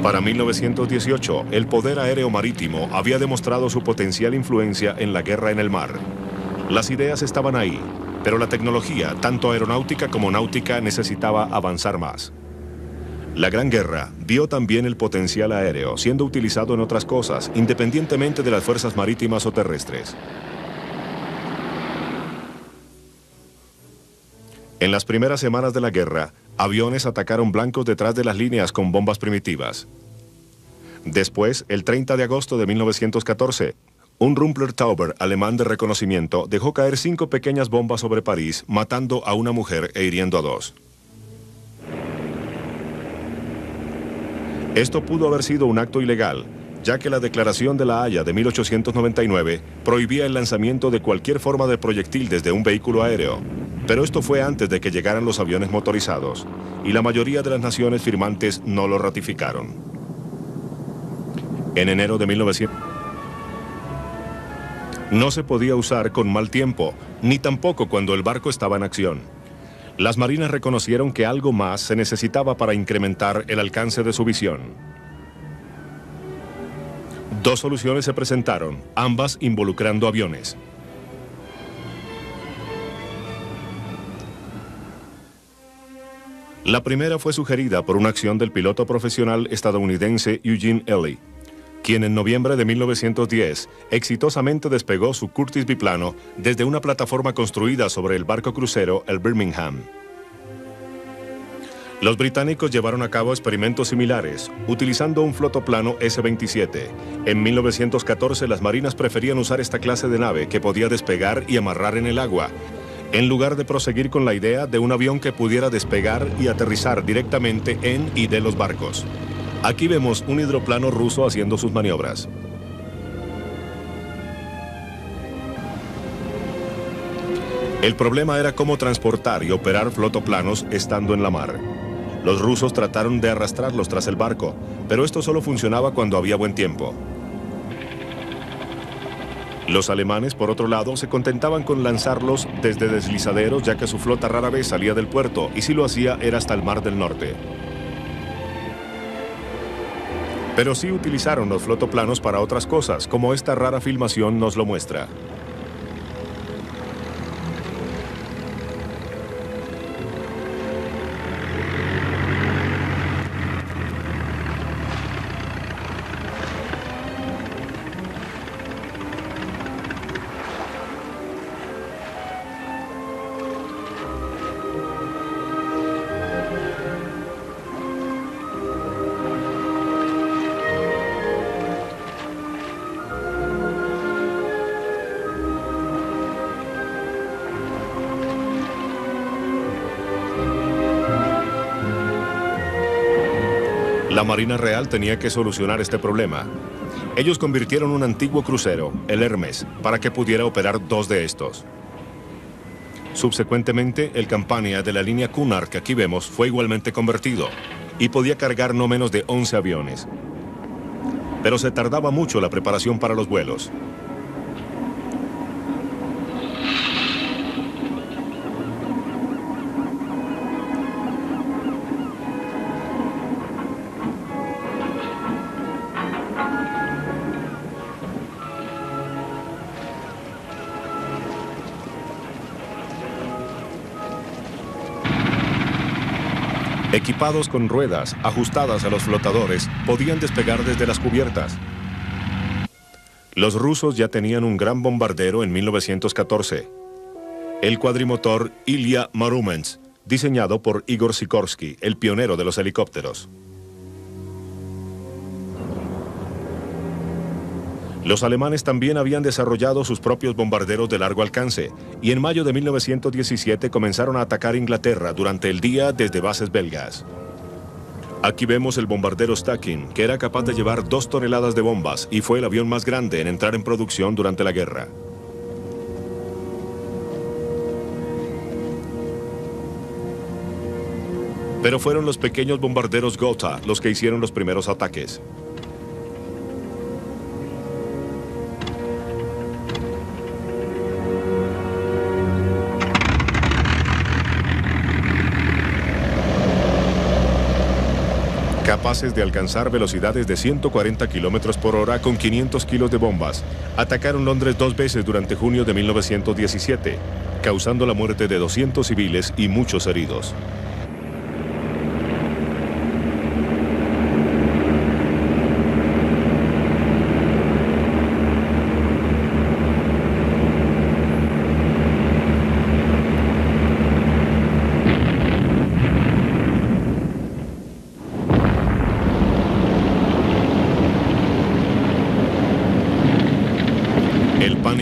Para 1918, el poder aéreo marítimo había demostrado su potencial influencia en la guerra en el mar. Las ideas estaban ahí, pero la tecnología, tanto aeronáutica como náutica, necesitaba avanzar más. La Gran Guerra vio también el potencial aéreo siendo utilizado en otras cosas, independientemente de las fuerzas marítimas o terrestres. En las primeras semanas de la guerra, aviones atacaron blancos detrás de las líneas con bombas primitivas. Después, el 30 de agosto de 1914, un Rumpler-Tauber alemán de reconocimiento dejó caer 5 pequeñas bombas sobre París, matando a una mujer e hiriendo a 2. Esto pudo haber sido un acto ilegal, ya que la Declaración de La Haya de 1899 prohibía el lanzamiento de cualquier forma de proyectil desde un vehículo aéreo. Pero esto fue antes de que llegaran los aviones motorizados, y la mayoría de las naciones firmantes no lo ratificaron. En enero de 1900... no se podía usar con mal tiempo, ni tampoco cuando el barco estaba en acción. Las marinas reconocieron que algo más se necesitaba para incrementar el alcance de su visión. 2 soluciones se presentaron, ambas involucrando aviones. La primera fue sugerida por una acción del piloto profesional estadounidense Eugene Ely, quien en noviembre de 1910 exitosamente despegó su Curtiss biplano desde una plataforma construida sobre el barco crucero el Birmingham. Los británicos llevaron a cabo experimentos similares, utilizando un flotoplano S-27. En 1914 las marinas preferían usar esta clase de nave que podía despegar y amarrar en el agua, en lugar de proseguir con la idea de un avión que pudiera despegar y aterrizar directamente en y de los barcos. Aquí vemos un hidroplano ruso haciendo sus maniobras. El problema era cómo transportar y operar flotoplanos estando en la mar. Los rusos trataron de arrastrarlos tras el barco, pero esto solo funcionaba cuando había buen tiempo. Los alemanes, por otro lado, se contentaban con lanzarlos desde deslizaderos, ya que su flota rara vez salía del puerto, y si lo hacía era hasta el Mar del Norte. Pero sí utilizaron los flotoplanos para otras cosas, como esta rara filmación nos lo muestra. La Marina Real tenía que solucionar este problema. Ellos convirtieron un antiguo crucero, el Hermes, para que pudiera operar dos de estos. Subsecuentemente, el Campania de la línea Cunard que aquí vemos fue igualmente convertido y podía cargar no menos de 11 aviones. Pero se tardaba mucho la preparación para los vuelos. Equipados con ruedas ajustadas a los flotadores, podían despegar desde las cubiertas. Los rusos ya tenían un gran bombardero en 1914, el cuadrimotor Ilya Muromets, diseñado por Igor Sikorsky, el pionero de los helicópteros. Los alemanes también habían desarrollado sus propios bombarderos de largo alcance y en mayo de 1917 comenzaron a atacar Inglaterra durante el día desde bases belgas. Aquí vemos el bombardero Stacking, que era capaz de llevar 2 toneladas de bombas y fue el avión más grande en entrar en producción durante la guerra. Pero fueron los pequeños bombarderos Gotha los que hicieron los primeros ataques. Capaces de alcanzar velocidades de 140 kilómetros por hora con 500 kilos de bombas, atacaron Londres 2 veces durante junio de 1917, causando la muerte de 200 civiles y muchos heridos.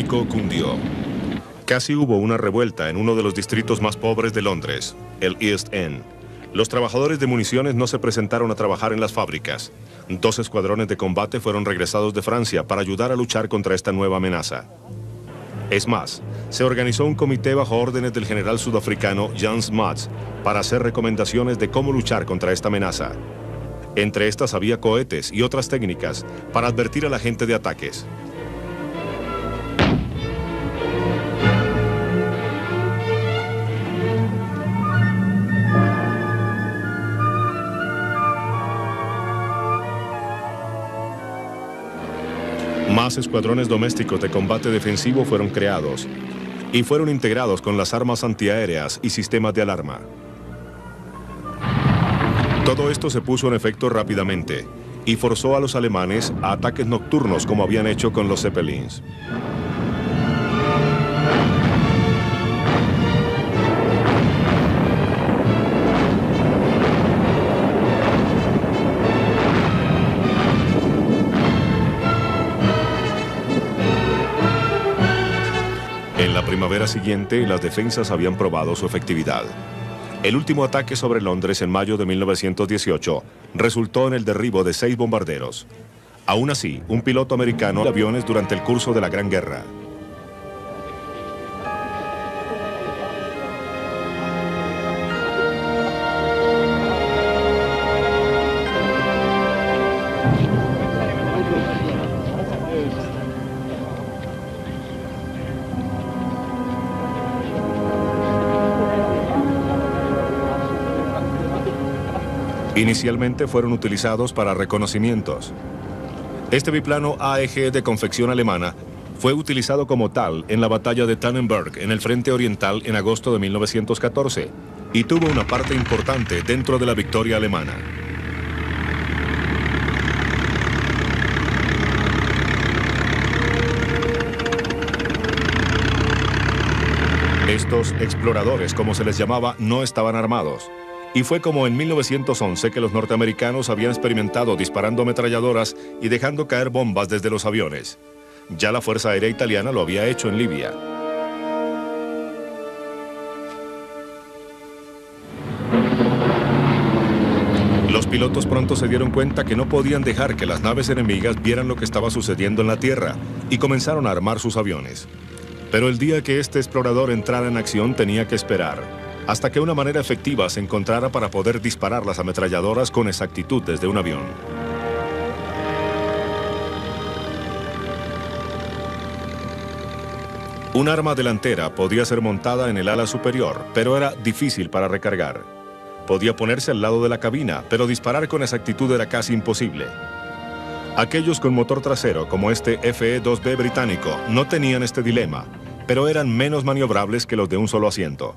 Cundió. Casi hubo una revuelta en uno de los distritos más pobres de Londres, el East End. Los trabajadores de municiones no se presentaron a trabajar en las fábricas. 2 escuadrones de combate fueron regresados de Francia para ayudar a luchar contra esta nueva amenaza. Es más, se organizó un comité bajo órdenes del general sudafricano Jan Smuts para hacer recomendaciones de cómo luchar contra esta amenaza. Entre estas había cohetes y otras técnicas para advertir a la gente de ataques. Más escuadrones domésticos de combate defensivo fueron creados y fueron integrados con las armas antiaéreas y sistemas de alarma. Todo esto se puso en efecto rápidamente y forzó a los alemanes a ataques nocturnos como habían hecho con los Zeppelins. En la primavera siguiente, las defensas habían probado su efectividad. El último ataque sobre Londres en mayo de 1918 resultó en el derribo de 6 bombarderos. Aún así, un piloto americano de aviones durante el curso de la Gran Guerra. Inicialmente fueron utilizados para reconocimientos. Este biplano AEG de confección alemana fue utilizado como tal en la batalla de Tannenberg en el frente oriental en agosto de 1914 y tuvo una parte importante dentro de la victoria alemana. Estos exploradores, como se les llamaba, no estaban armados. Y fue como en 1911 que los norteamericanos habían experimentado disparando ametralladoras y dejando caer bombas desde los aviones. Ya la Fuerza Aérea Italiana lo había hecho en Libia. Los pilotos pronto se dieron cuenta que no podían dejar que las naves enemigas vieran lo que estaba sucediendo en la tierra y comenzaron a armar sus aviones. Pero el día que este explorador entrara en acción tenía que esperar hasta que una manera efectiva se encontrara para poder disparar las ametralladoras con exactitud desde un avión. Un arma delantera podía ser montada en el ala superior, pero era difícil para recargar. Podía ponerse al lado de la cabina, pero disparar con exactitud era casi imposible. Aquellos con motor trasero, como este FE-2B británico, no tenían este dilema, pero eran menos maniobrables que los de un solo asiento.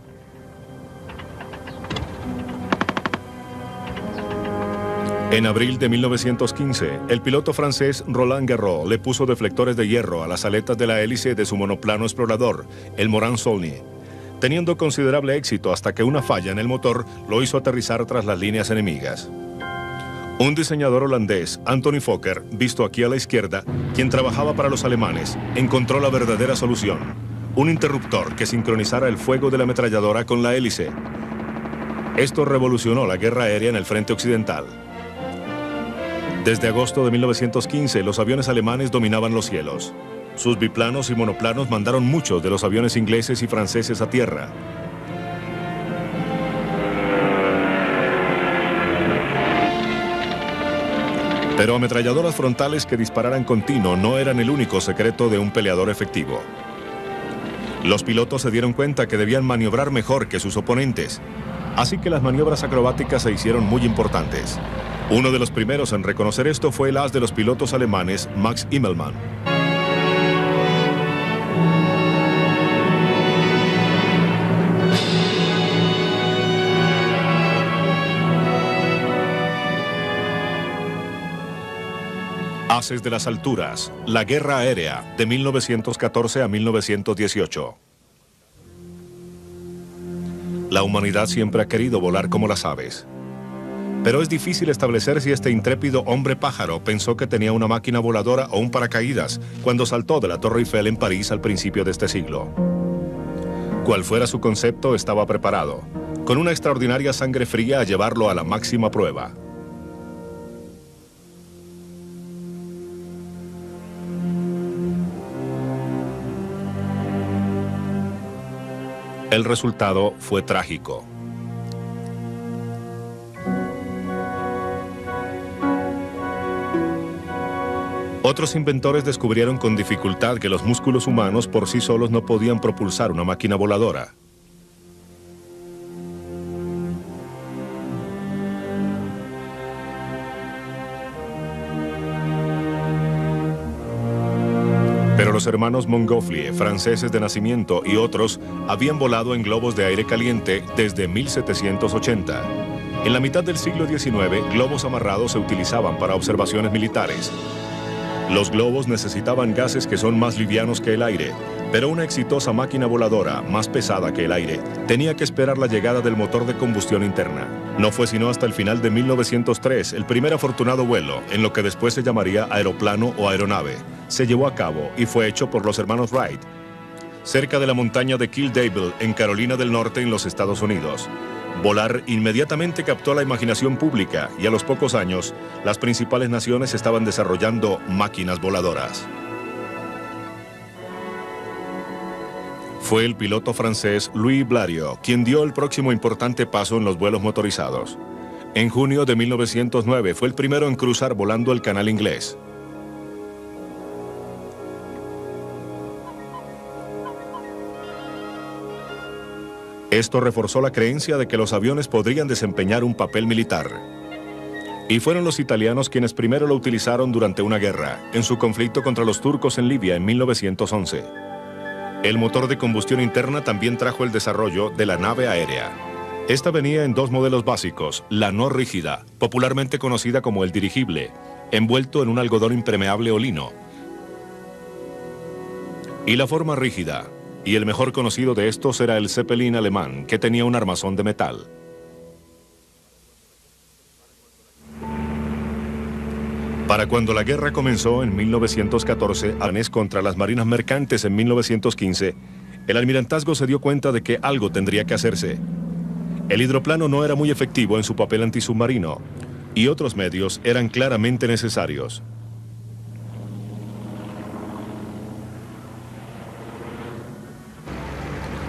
En abril de 1915, el piloto francés Roland Garros le puso deflectores de hierro a las aletas de la hélice de su monoplano explorador, el Morane-Saulnier, teniendo considerable éxito hasta que una falla en el motor lo hizo aterrizar tras las líneas enemigas. Un diseñador holandés, Anthony Fokker, visto aquí a la izquierda, quien trabajaba para los alemanes, encontró la verdadera solución: un interruptor que sincronizara el fuego de la ametralladora con la hélice. Esto revolucionó la guerra aérea en el frente occidental. Desde agosto de 1915, los aviones alemanes dominaban los cielos. Sus biplanos y monoplanos mandaron muchos de los aviones ingleses y franceses a tierra. Pero ametralladoras frontales que dispararan continuo no eran el único secreto de un peleador efectivo. Los pilotos se dieron cuenta que debían maniobrar mejor que sus oponentes, así que las maniobras acrobáticas se hicieron muy importantes. Uno de los primeros en reconocer esto fue el as de los pilotos alemanes, Max Immelmann. Ases de las alturas, la guerra aérea de 1914 a 1918. La humanidad siempre ha querido volar como las aves. Pero es difícil establecer si este intrépido hombre pájaro pensó que tenía una máquina voladora o un paracaídas cuando saltó de la Torre Eiffel en París al principio de este siglo. Cual fuera su concepto, estaba preparado, con una extraordinaria sangre fría a llevarlo a la máxima prueba. El resultado fue trágico. Otros inventores descubrieron con dificultad que los músculos humanos por sí solos no podían propulsar una máquina voladora. Pero los hermanos Montgolfier, franceses de nacimiento, y otros habían volado en globos de aire caliente desde 1780. En la mitad del siglo XIX, globos amarrados se utilizaban para observaciones militares. Los globos necesitaban gases que son más livianos que el aire, pero una exitosa máquina voladora, más pesada que el aire, tenía que esperar la llegada del motor de combustión interna. No fue sino hasta el final de 1903 el primer afortunado vuelo, en lo que después se llamaría aeroplano o aeronave, se llevó a cabo y fue hecho por los hermanos Wright. cerca de la montaña de Kill Devil, en Carolina del Norte, en los Estados Unidos. Volar inmediatamente captó la imaginación pública y a los pocos años, las principales naciones estaban desarrollando máquinas voladoras. Fue el piloto francés Louis Blériot quien dio el próximo importante paso en los vuelos motorizados. En junio de 1909 fue el primero en cruzar volando el Canal Inglés. Esto reforzó la creencia de que los aviones podrían desempeñar un papel militar. Y fueron los italianos quienes primero lo utilizaron durante una guerra, en su conflicto contra los turcos en Libia en 1911. El motor de combustión interna también trajo el desarrollo de la nave aérea. Esta venía en dos modelos básicos, la no rígida, popularmente conocida como el dirigible, envuelto en un algodón impermeable o lino, y la forma rígida, y el mejor conocido de estos era el Zeppelin alemán, que tenía un armazón de metal. Para cuando la guerra comenzó en 1914, contra las marinas mercantes en 1915, el almirantazgo se dio cuenta de que algo tendría que hacerse. El hidroplano no era muy efectivo en su papel antisubmarino, y otros medios eran claramente necesarios.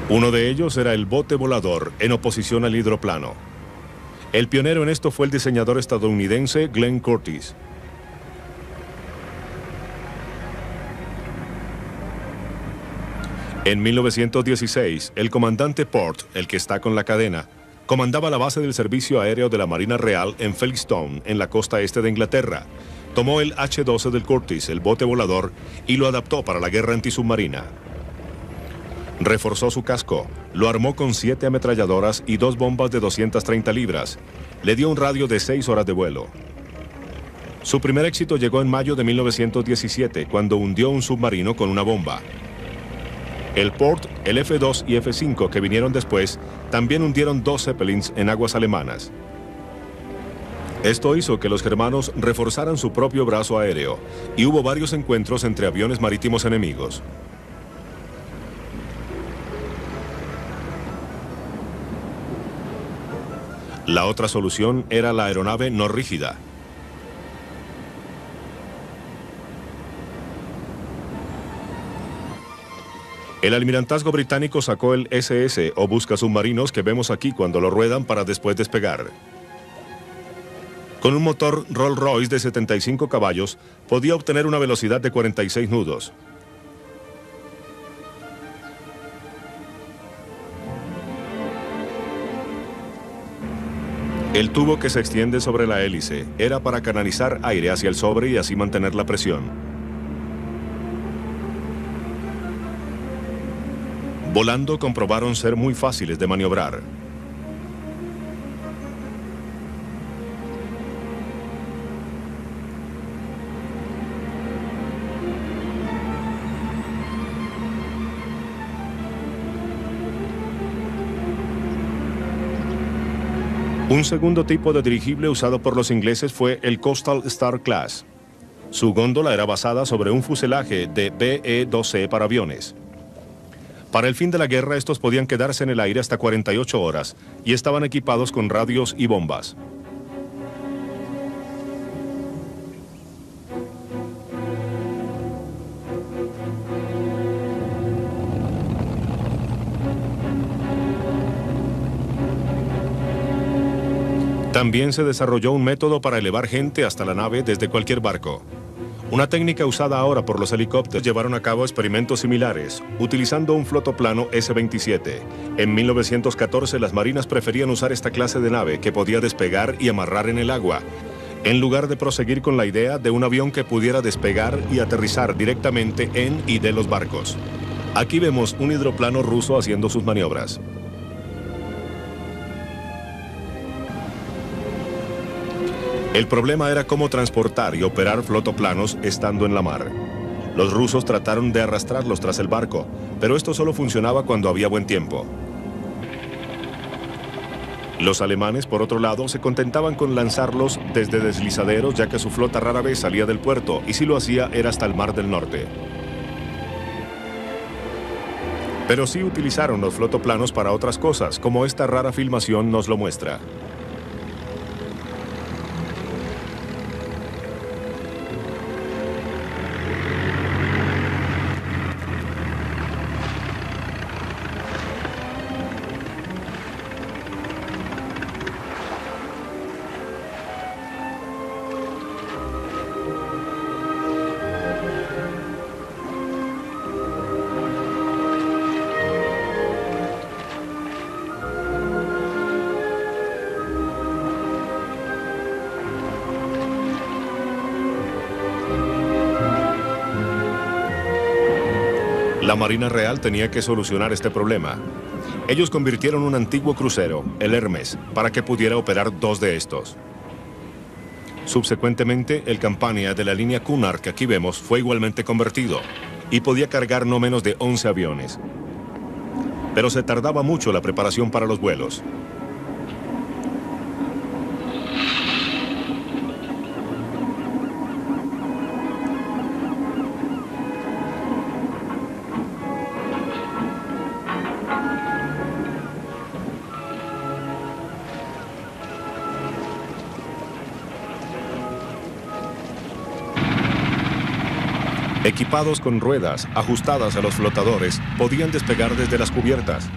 Uno de ellos era el bote volador, en oposición al hidroplano. El pionero en esto fue el diseñador estadounidense Glenn Curtiss. En 1916, el comandante Port, el que está con la cadena, comandaba la base del Servicio Aéreo de la Marina Real en Felixstowe, en la costa este de Inglaterra. Tomó el H-12 del Curtiss, el bote volador, y lo adaptó para la guerra antisubmarina. Reforzó su casco, lo armó con 7 ametralladoras y 2 bombas de 230 libras. Le dio un radio de 6 horas de vuelo. Su primer éxito llegó en mayo de 1917, cuando hundió un submarino con una bomba. El Port, el F-2 y F-5 que vinieron después, también hundieron 2 Zeppelins en aguas alemanas. Esto hizo que los germanos reforzaran su propio brazo aéreo, y hubo varios encuentros entre aviones marítimos enemigos. La otra solución era la aeronave no rígida. El almirantazgo británico sacó el SS o buscasubmarinos que vemos aquí cuando lo ruedan para después despegar. Con un motor Rolls-Royce de 75 caballos, podía obtener una velocidad de 46 nudos. El tubo que se extiende sobre la hélice era para canalizar aire hacia el sobre y así mantener la presión. Volando comprobaron ser muy fáciles de maniobrar. Un segundo tipo de dirigible usado por los ingleses fue el Coastal Star Class. Su góndola era basada sobre un fuselaje de BE-2C para aviones. Para el fin de la guerra, estos podían quedarse en el aire hasta 48 horas y estaban equipados con radios y bombas. También se desarrolló un método para elevar gente hasta la nave desde cualquier barco. Una técnica usada ahora por los helicópteros. Llevaron a cabo experimentos similares, utilizando un flotoplano S-27. En 1914 las marinas preferían usar esta clase de nave que podía despegar y amarrar en el agua, en lugar de proseguir con la idea de un avión que pudiera despegar y aterrizar directamente en y de los barcos. Aquí vemos un hidroplano ruso haciendo sus maniobras. El problema era cómo transportar y operar flotoplanos estando en la mar. Los rusos trataron de arrastrarlos tras el barco, pero esto solo funcionaba cuando había buen tiempo. Los alemanes, por otro lado, se contentaban con lanzarlos desde deslizaderos, ya que su flota rara vez salía del puerto, y si lo hacía era hasta el Mar del Norte. Pero sí utilizaron los flotoplanos para otras cosas, como esta rara filmación nos lo muestra. La Marina Real tenía que solucionar este problema. Ellos convirtieron un antiguo crucero, el Hermes, para que pudiera operar 2 de estos. Subsecuentemente, el Campania de la línea Cunard que aquí vemos fue igualmente convertido y podía cargar no menos de 11 aviones. Pero se tardaba mucho la preparación para los vuelos. Equipados con ruedas ajustadas a los flotadores, podían despegar desde las cubiertas.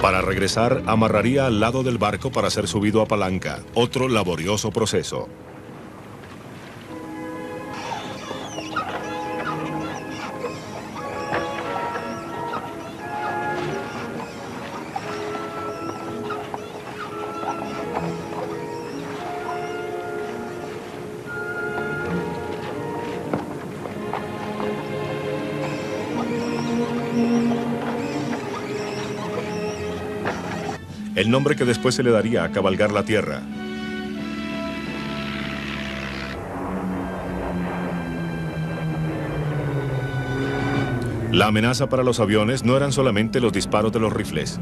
Para regresar, amarraría al lado del barco para ser subido a palanca, otro laborioso proceso. El nombre que después se le daría a cabalgar la tierra. La amenaza para los aviones no eran solamente los disparos de los rifles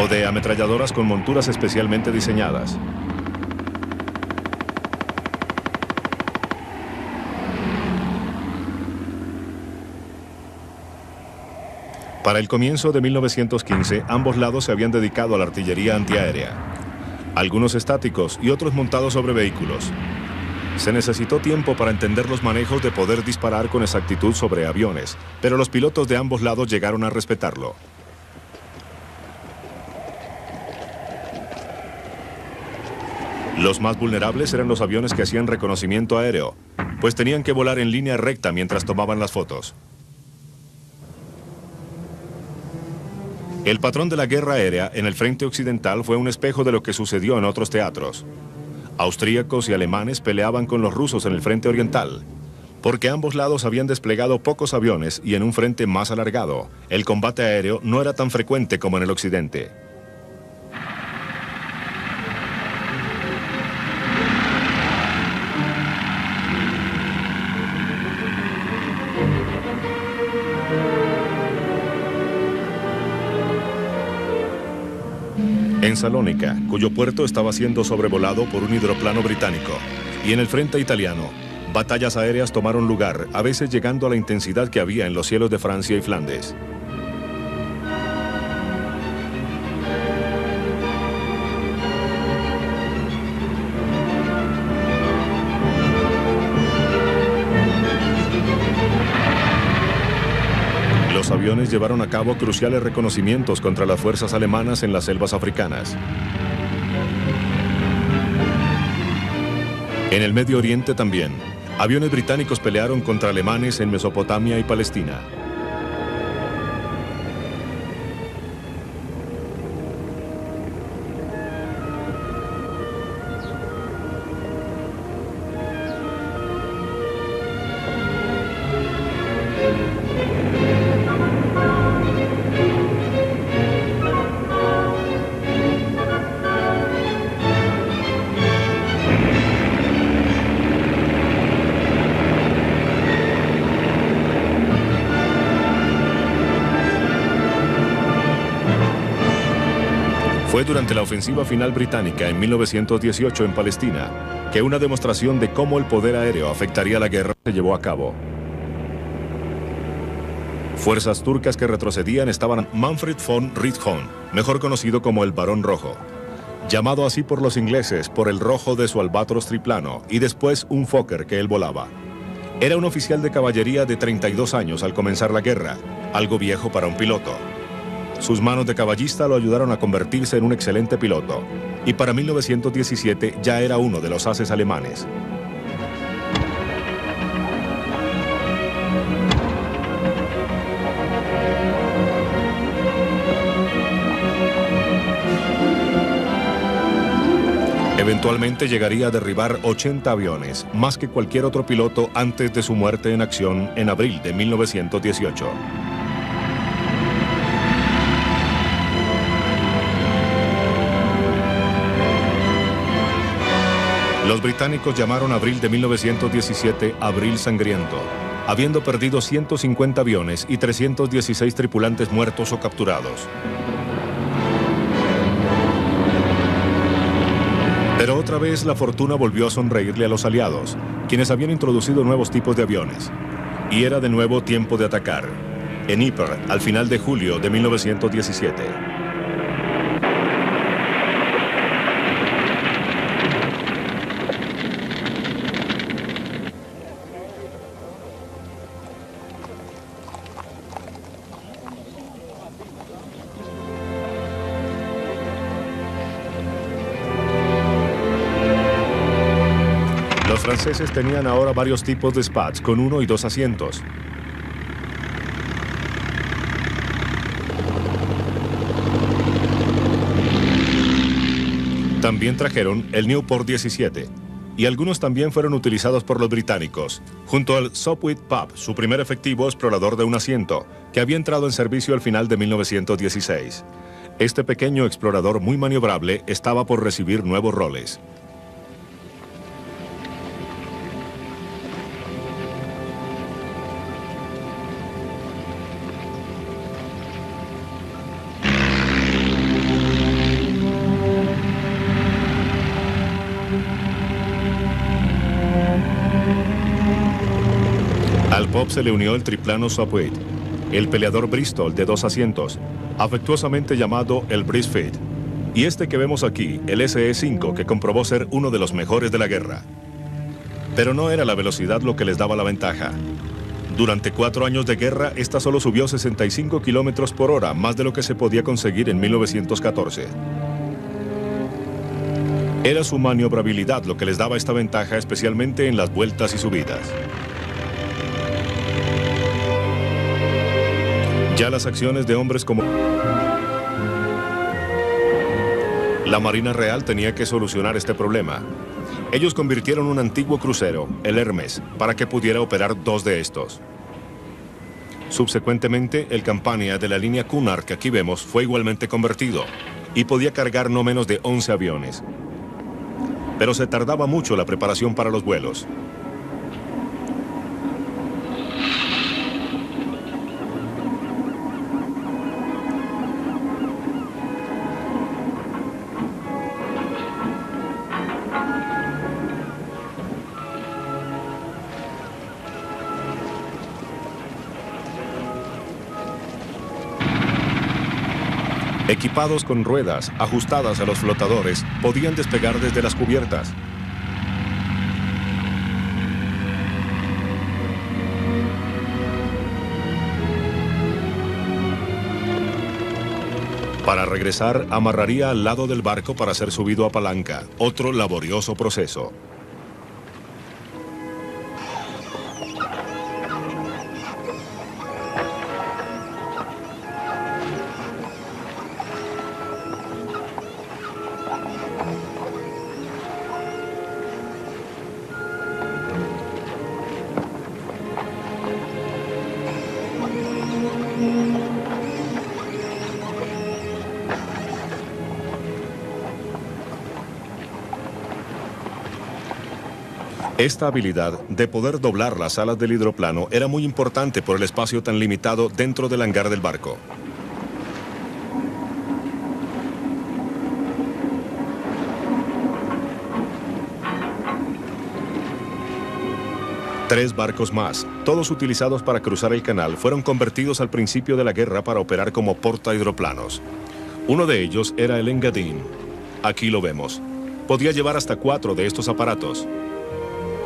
o de ametralladoras con monturas especialmente diseñadas. Para el comienzo de 1915, ambos lados se habían dedicado a la artillería antiaérea, algunos estáticos y otros montados sobre vehículos. Se necesitó tiempo para entender los manejos de poder disparar con exactitud sobre aviones, pero los pilotos de ambos lados llegaron a respetarlo. Los más vulnerables eran los aviones que hacían reconocimiento aéreo, pues tenían que volar en línea recta mientras tomaban las fotos. El patrón de la guerra aérea en el frente occidental fue un espejo de lo que sucedió en otros teatros. Austríacos y alemanes peleaban con los rusos en el frente oriental, porque ambos lados habían desplegado pocos aviones y en un frente más alargado, el combate aéreo no era tan frecuente como en el occidente. En Salónica, cuyo puerto estaba siendo sobrevolado por un hidroplano británico, y en el frente italiano, batallas aéreas tomaron lugar, a veces llegando a la intensidad que había en los cielos de Francia y Flandes. Los aviones llevaron a cabo cruciales reconocimientos contra las fuerzas alemanas en las selvas africanas. En el Medio Oriente también, aviones británicos pelearon contra alemanes en Mesopotamia y Palestina. Fue durante la ofensiva final británica en 1918 en Palestina que una demostración de cómo el poder aéreo afectaría la guerra se llevó a cabo. Fuerzas turcas que retrocedían estaban Manfred von Richthofen, mejor conocido como el Barón Rojo, llamado así por los ingleses por el rojo de su albatros triplano y después un Fokker que él volaba. Era un oficial de caballería de 32 años al comenzar la guerra, algo viejo para un piloto. Sus manos de caballista lo ayudaron a convertirse en un excelente piloto, y para 1917 ya era uno de los ases alemanes. Eventualmente llegaría a derribar 80 aviones, más que cualquier otro piloto antes de su muerte en acción en abril de 1918. Los británicos llamaron abril de 1917 Abril Sangriento, habiendo perdido 150 aviones y 316 tripulantes muertos o capturados. Pero otra vez la fortuna volvió a sonreírle a los aliados, quienes habían introducido nuevos tipos de aviones. Y era de nuevo tiempo de atacar. En Ypres, al final de julio de 1917. Los franceses tenían ahora varios tipos de Spats con 1 y 2 asientos. También trajeron el Newport 17, y algunos también fueron utilizados por los británicos, junto al Sopwith Pup, su primer efectivo explorador de un asiento, que había entrado en servicio al final de 1916. Este pequeño explorador muy maniobrable estaba por recibir nuevos roles. Al Pup se le unió el triplano Sopwith, el peleador Bristol de 2 asientos, afectuosamente llamado el Brisfit, y este que vemos aquí, el SE-5, que comprobó ser uno de los mejores de la guerra. Pero no era la velocidad lo que les daba la ventaja. Durante 4 años de guerra, esta solo subió 65 kilómetros por hora, más de lo que se podía conseguir en 1914. Era su maniobrabilidad lo que les daba esta ventaja, especialmente en las vueltas y subidas. Ya las acciones de hombres como la Marina Real tenía que solucionar este problema. Ellos convirtieron un antiguo crucero, el Hermes, para que pudiera operar 2 de estos. Subsecuentemente, el Campania de la línea Cunard que aquí vemos fue igualmente convertido y podía cargar no menos de 11 aviones. Pero se tardaba mucho la preparación para los vuelos. Equipados con ruedas ajustadas a los flotadores, podían despegar desde las cubiertas. Para regresar, amarraría al lado del barco para ser subido a palanca, otro laborioso proceso. Esta habilidad de poder doblar las alas del hidroplano era muy importante por el espacio tan limitado dentro del hangar del barco. 3 barcos más, todos utilizados para cruzar el canal, fueron convertidos al principio de la guerra para operar como portahidroplanos. Uno de ellos era el Engadine. Aquí lo vemos. Podía llevar hasta 4 de estos aparatos.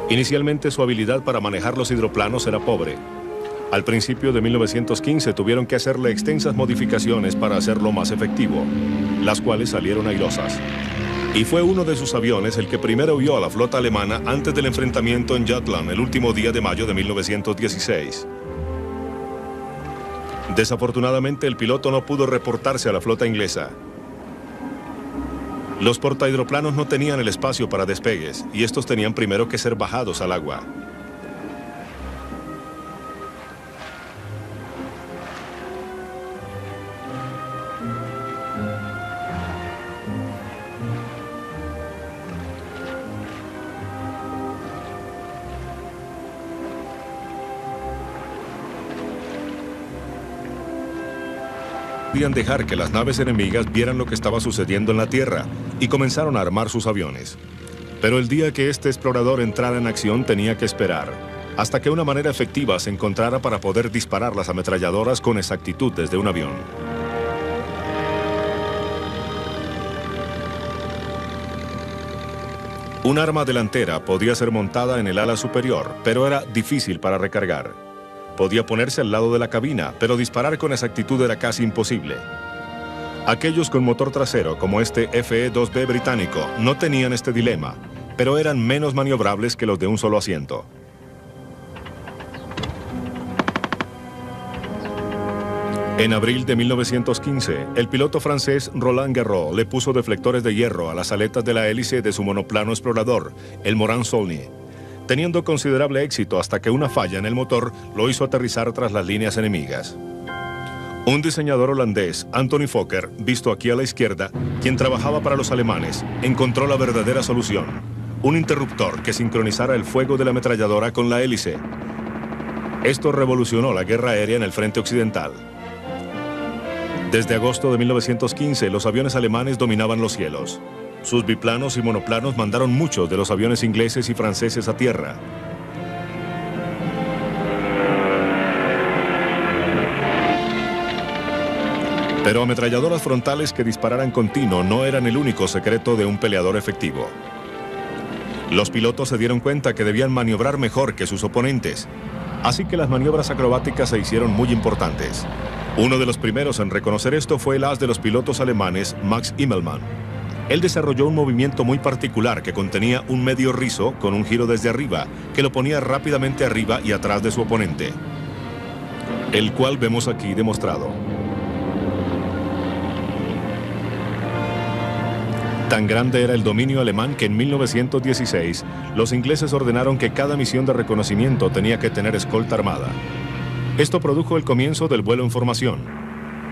Inicialmente su habilidad para manejar los hidroplanos era pobre. Al principio de 1915 tuvieron que hacerle extensas modificaciones para hacerlo más efectivo, las cuales salieron airosas. Y fue uno de sus aviones el que primero vio a la flota alemana antes del enfrentamiento en Jutland el último día de mayo de 1916. Desafortunadamente, el piloto no pudo reportarse a la flota inglesa. Los portahidroplanos no tenían el espacio para despegues y estos tenían primero que ser bajados al agua. Podían dejar que las naves enemigas vieran lo que estaba sucediendo en la tierra y comenzaron a armar sus aviones. Pero el día que este explorador entrara en acción tenía que esperar, hasta que una manera efectiva se encontrara para poder disparar las ametralladoras con exactitud desde un avión. Un arma delantera podía ser montada en el ala superior, pero era difícil para recargar. Podía ponerse al lado de la cabina, pero disparar con exactitud era casi imposible. Aquellos con motor trasero, como este FE-2B británico, no tenían este dilema, pero eran menos maniobrables que los de un solo asiento. En abril de 1915, el piloto francés Roland Garros le puso deflectores de hierro a las aletas de la hélice de su monoplano explorador, el Morane-Saulnier, teniendo considerable éxito hasta que una falla en el motor lo hizo aterrizar tras las líneas enemigas. Un diseñador holandés, Anthony Fokker, visto aquí a la izquierda, quien trabajaba para los alemanes, encontró la verdadera solución: un interruptor que sincronizara el fuego de la ametralladora con la hélice. Esto revolucionó la guerra aérea en el frente occidental. Desde agosto de 1915, los aviones alemanes dominaban los cielos. Sus biplanos y monoplanos mandaron muchos de los aviones ingleses y franceses a tierra. Pero ametralladoras frontales que dispararan continuo no eran el único secreto de un peleador efectivo. Los pilotos se dieron cuenta que debían maniobrar mejor que sus oponentes, así que las maniobras acrobáticas se hicieron muy importantes. Uno de los primeros en reconocer esto fue el as de los pilotos alemanes, Max Immelmann. Él desarrolló un movimiento muy particular que contenía un medio rizo con un giro desde arriba, que lo ponía rápidamente arriba y atrás de su oponente, el cual vemos aquí demostrado. Tan grande era el dominio alemán que en 1916 los ingleses ordenaron que cada misión de reconocimiento tenía que tener escolta armada. Esto produjo el comienzo del vuelo en formación,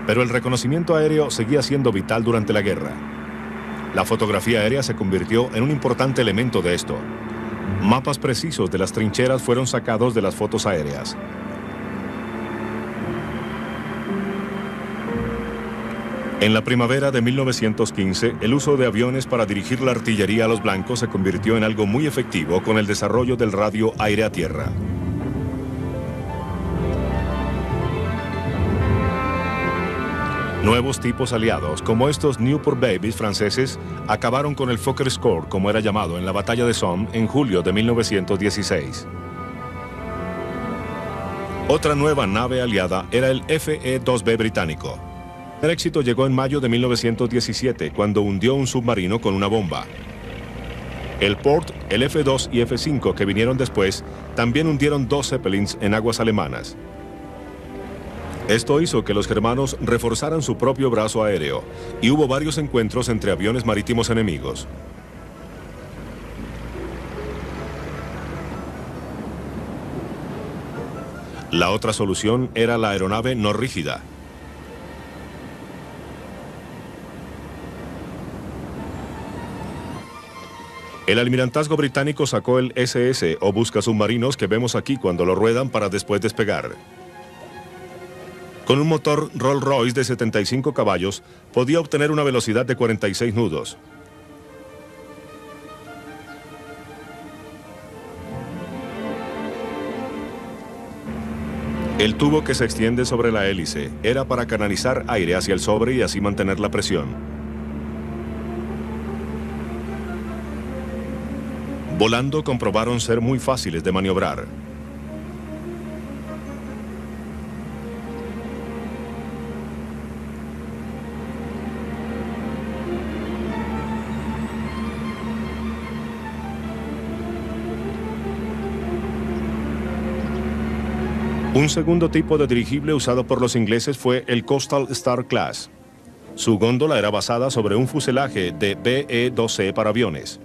pero el reconocimiento aéreo seguía siendo vital durante la guerra. La fotografía aérea se convirtió en un importante elemento de esto. Mapas precisos de las trincheras fueron sacados de las fotos aéreas. En la primavera de 1915, el uso de aviones para dirigir la artillería a los blancos se convirtió en algo muy efectivo con el desarrollo del radio aire a tierra. Nuevos tipos aliados, como estos Newport Babies franceses, acabaron con el Fokker Score, como era llamado, en la batalla de Somme en julio de 1916. Otra nueva nave aliada era el FE-2B británico. El éxito llegó en mayo de 1917, cuando hundió un submarino con una bomba. El Port, el F-2 y F-5 que vinieron después, también hundieron 2 Zeppelins en aguas alemanas. Esto hizo que los germanos reforzaran su propio brazo aéreo, y hubo varios encuentros entre aviones marítimos enemigos. La otra solución era la aeronave no rígida. El almirantazgo británico sacó el SS o buscasubmarinos que vemos aquí cuando lo ruedan para después despegar. Con un motor Rolls-Royce de 75 caballos, podía obtener una velocidad de 46 nudos. El tubo que se extiende sobre la hélice era para canalizar aire hacia el sobre y así mantener la presión. Volando comprobaron ser muy fáciles de maniobrar. Un segundo tipo de dirigible usado por los ingleses fue el Coastal Star Class. Su góndola era basada sobre un fuselaje de BE-2C para aviones.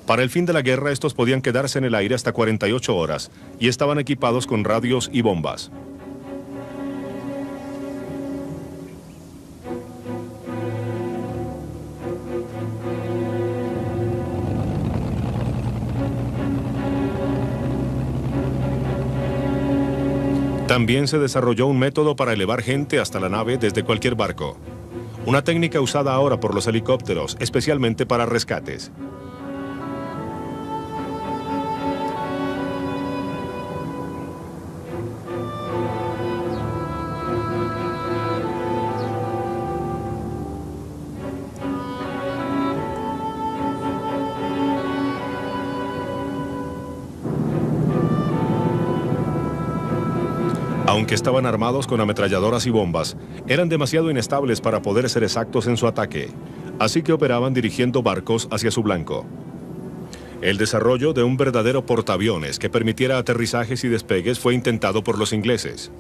Para el fin de la guerra, estos podían quedarse en el aire hasta 48 horas y estaban equipados con radios y bombas. También se desarrolló un método para elevar gente hasta la nave desde cualquier barco. Una técnica usada ahora por los helicópteros, especialmente para rescates. Aunque estaban armados con ametralladoras y bombas, eran demasiado inestables para poder ser exactos en su ataque, así que operaban dirigiendo barcos hacia su blanco. El desarrollo de un verdadero portaaviones que permitiera aterrizajes y despegues fue intentado por los ingleses.